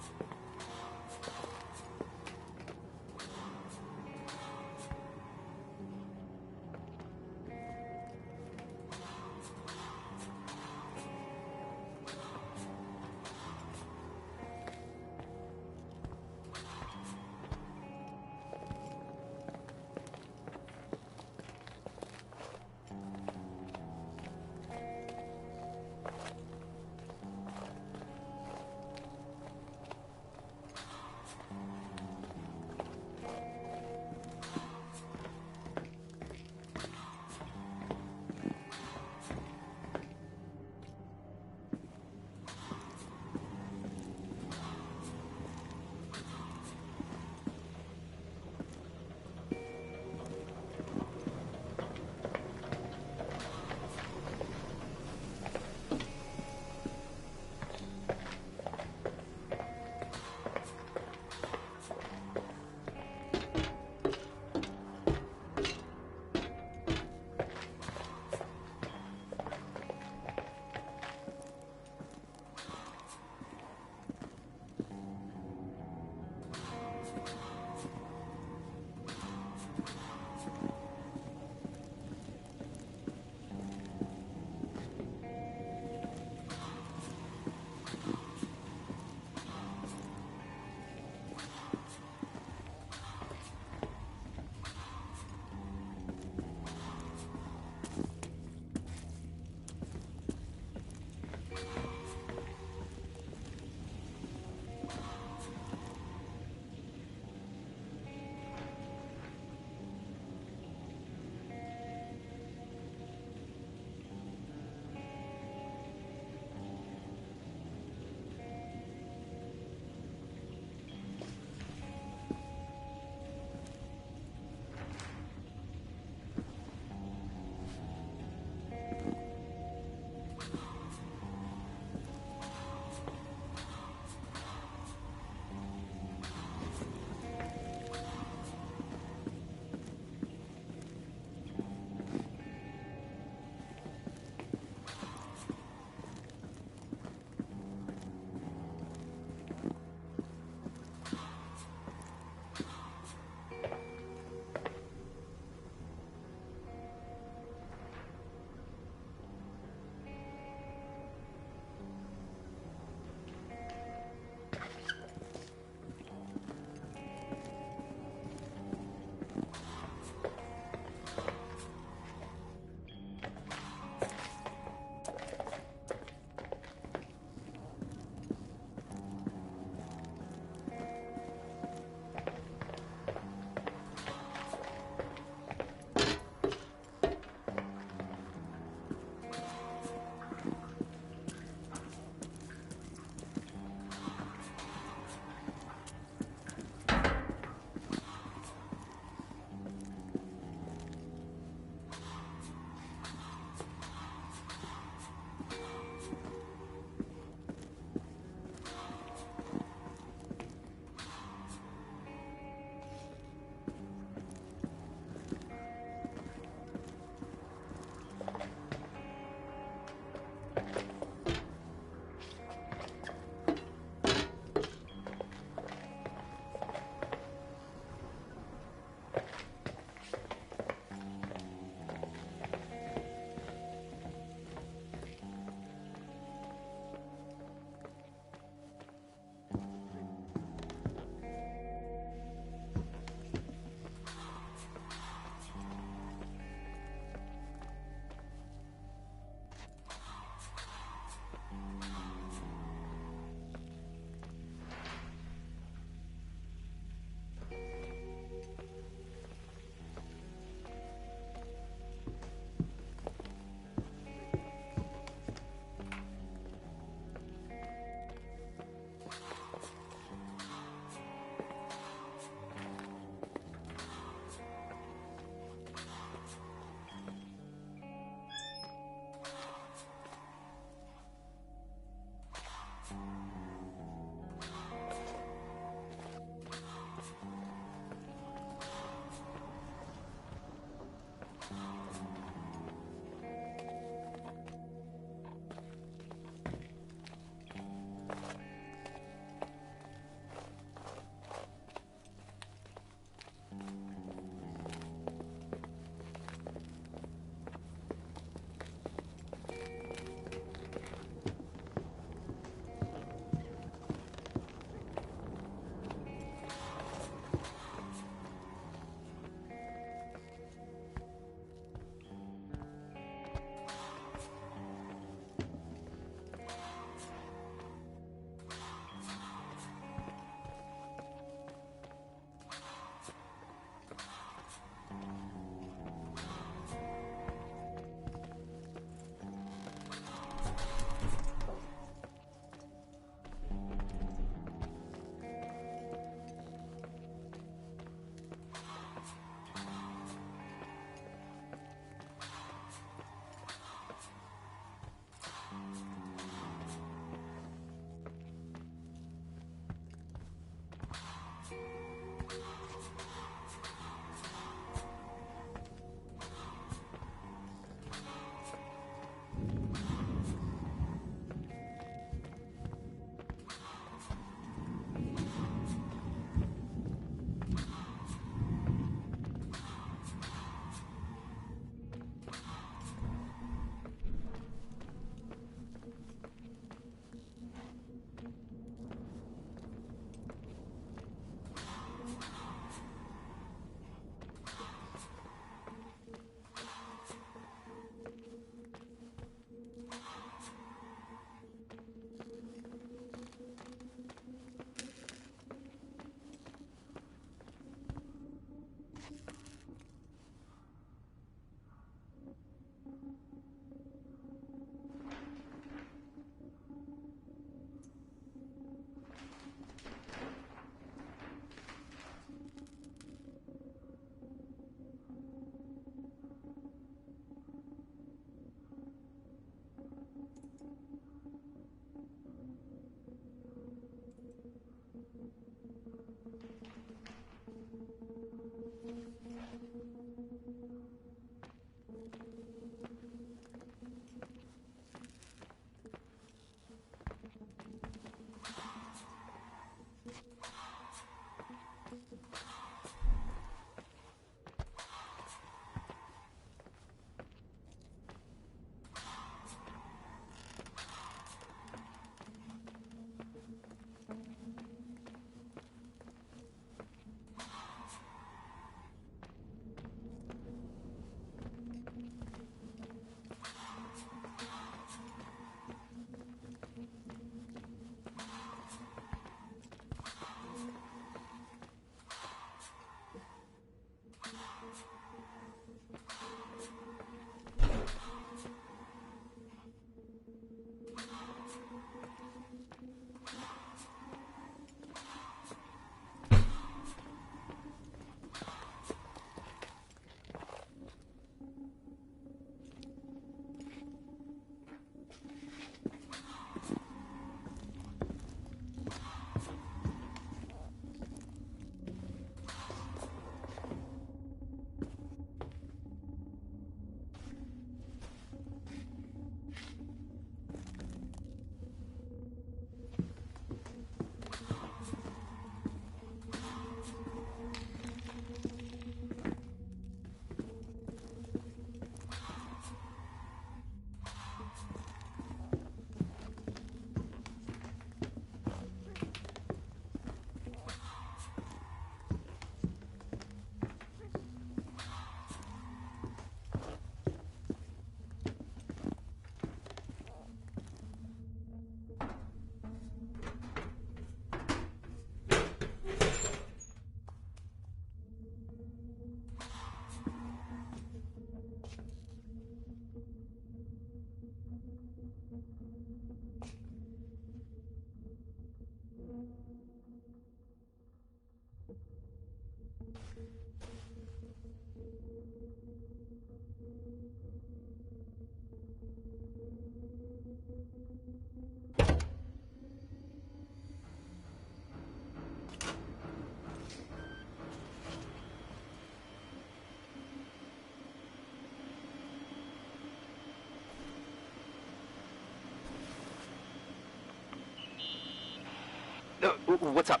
What's up?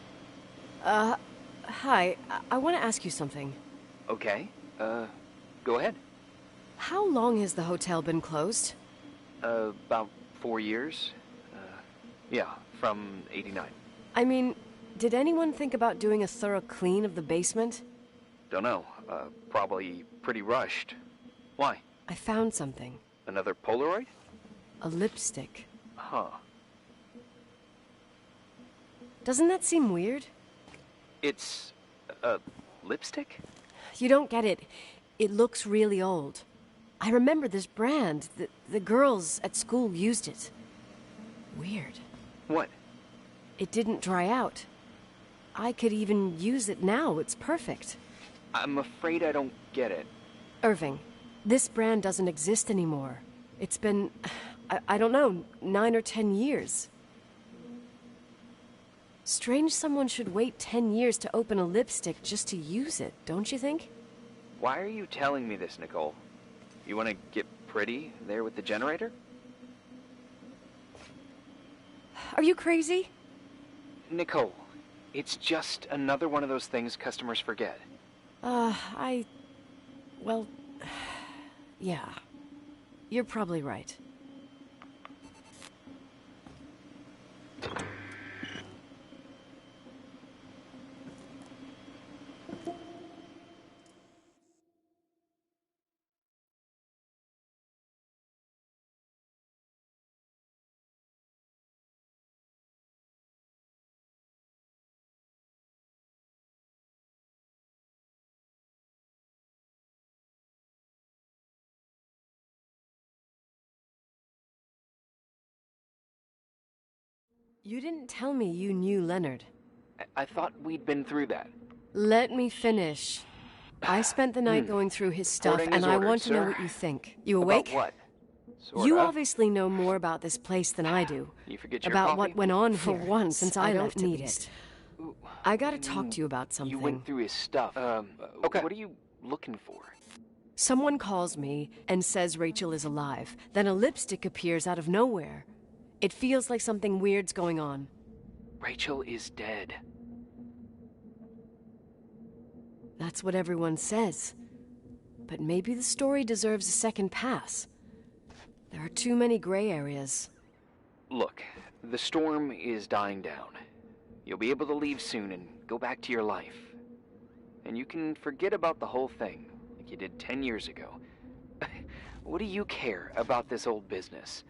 Hi. I want to ask you something. Okay. Go ahead. How long has the hotel been closed? About 4 years. Yeah, from 89. I mean, did anyone think about doing a thorough clean of the basement? Don't know. Probably pretty rushed. Why? I found something. Another Polaroid? A lipstick. Huh. Doesn't that seem weird? It's a lipstick? You don't get it. It looks really old. I remember this brand. The girls at school used it. Weird. What? It didn't dry out. I could even use it now. It's perfect. I'm afraid I don't get it. Irving, this brand doesn't exist anymore. It's been, I don't know, 9 or 10 years. Strange someone should wait 10 years to open a lipstick just to use it, don't you think? Why are you telling me this, Nicole? You want to get pretty there with the generator? Are you crazy? Nicole, it's just another one of those things customers forget. Well, yeah. You're probably right. You didn't tell me you knew Leonard. I thought we'd been through that. Let me finish. I spent the night going through his stuff, Reporting and is I ordered, want to know sir. what you think. You awake? About what? Sorta. You obviously know more about this place than I do. You forget your about coffee? what went on For here, once, since I I don't left need at it. least. I gotta talk to you about something. You went through his stuff. Okay. What are you looking for? Someone calls me and says Rachel is alive. Then a lipstick appears out of nowhere. It feels like something weird's going on. Rachel is dead. That's what everyone says. But maybe the story deserves a second pass. There are too many gray areas. Look, the storm is dying down. You'll be able to leave soon and go back to your life. And you can forget about the whole thing, like you did 10 years ago. What do you care about this old business?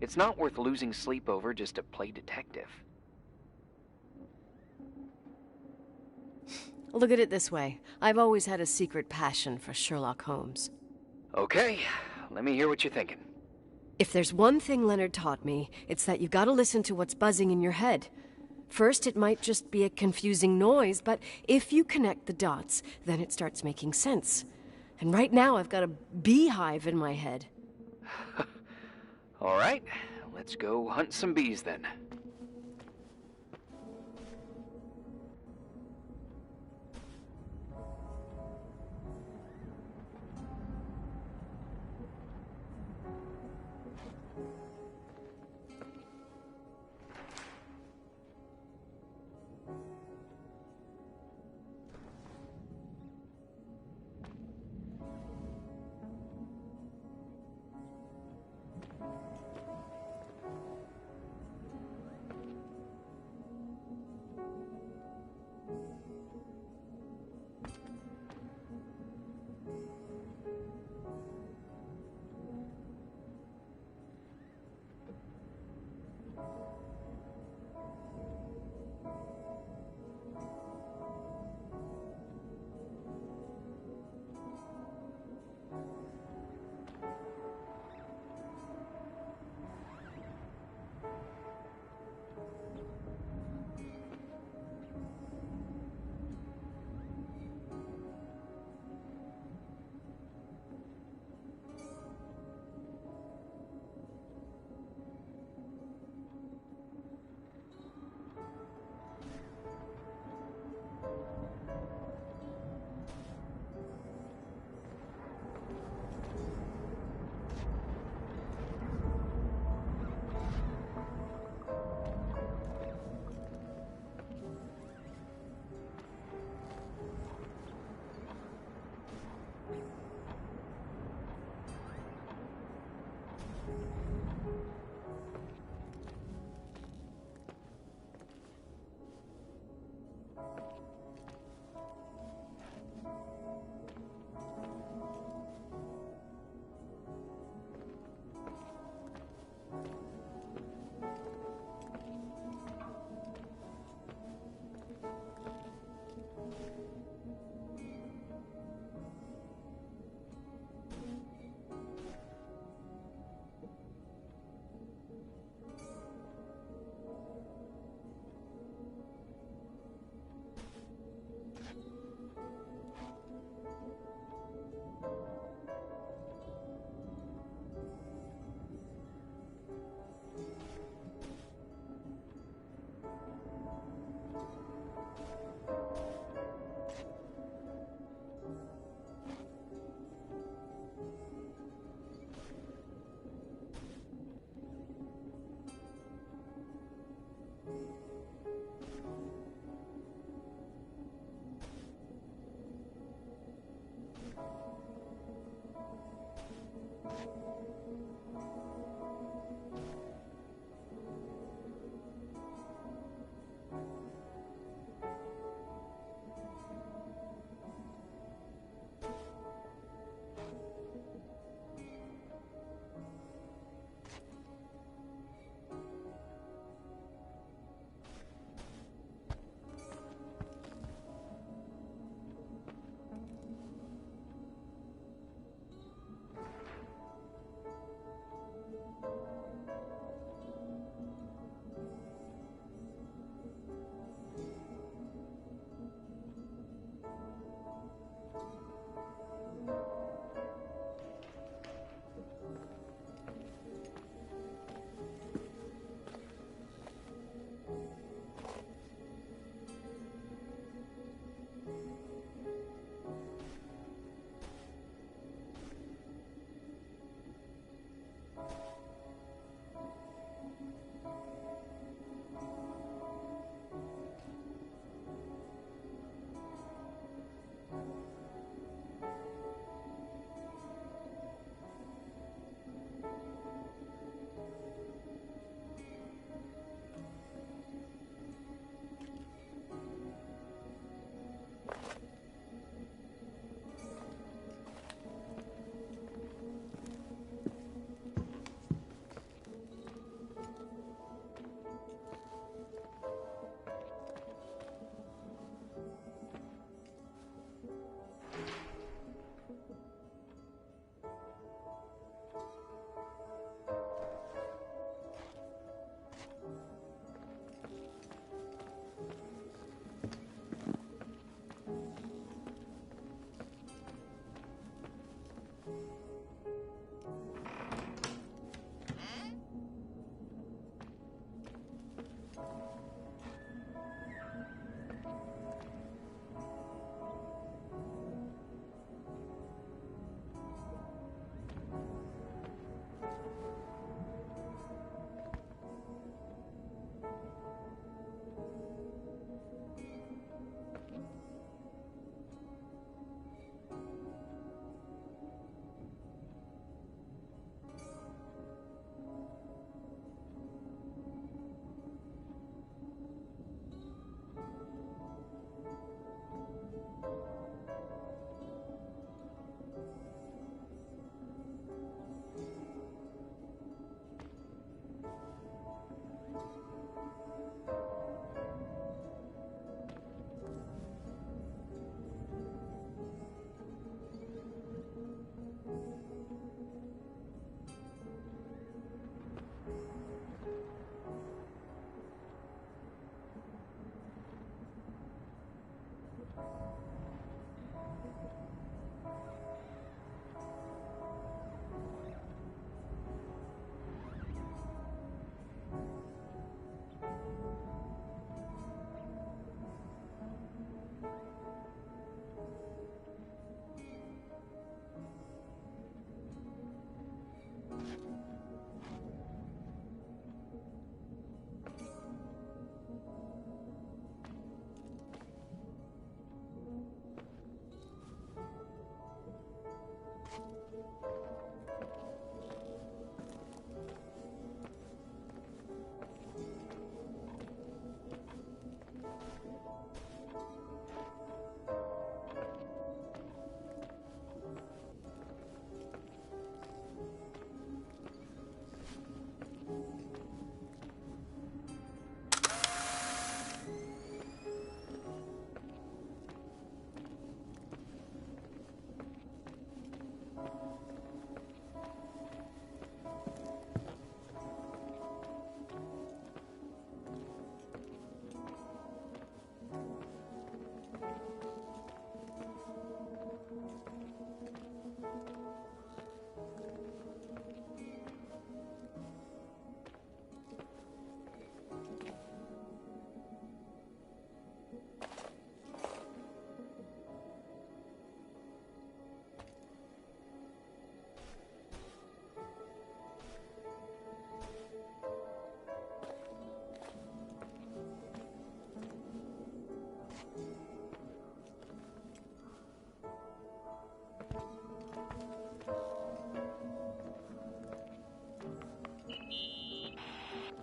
It's not worth losing sleep over just to play detective. Look at it this way. I've always had a secret passion for Sherlock Holmes. Okay, let me hear what you're thinking. If there's one thing Leonard taught me, it's that you've got to listen to what's buzzing in your head. First, it might just be a confusing noise, but if you connect the dots, then it starts making sense. And right now, I've got a beehive in my head. All right, let's go hunt some bees then.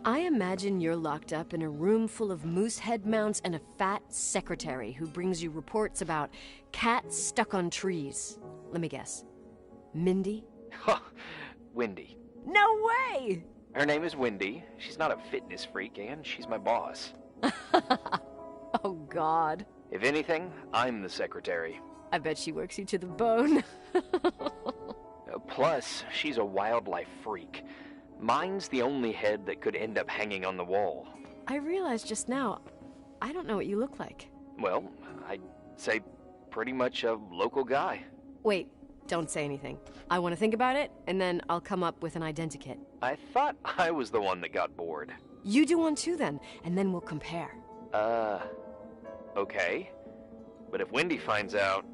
I imagine you're locked up in a room full of moose head mounts and a fat secretary who brings you reports about cats stuck on trees. Let me guess. Mindy? Wendy. No way! Her name is Wendy. She's not a fitness freak, and she's my boss. Oh, God. If anything, I'm the secretary. I bet she works you to the bone. Plus, she's a wildlife freak. Mine's the only head that could end up hanging on the wall. I realized just now, I don't know what you look like. Well, I'd say pretty much a local guy. Wait, don't say anything. I want to think about it, and then I'll come up with an identikit. I thought I was the one that got bored. You do one too, then, and then we'll compare. Okay. But if Wendy finds out...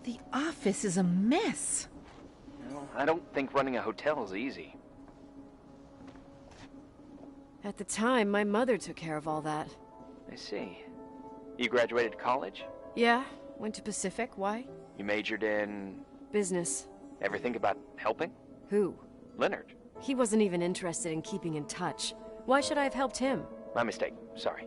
The office is a mess. No, I don't think running a hotel is easy. At the time, my mother took care of all that. I see. You graduated college? Yeah, went to Pacific. Why? You majored in... Business. Ever think about helping? Who? Leonard. He wasn't even interested in keeping in touch. Why should I have helped him? My mistake. Sorry.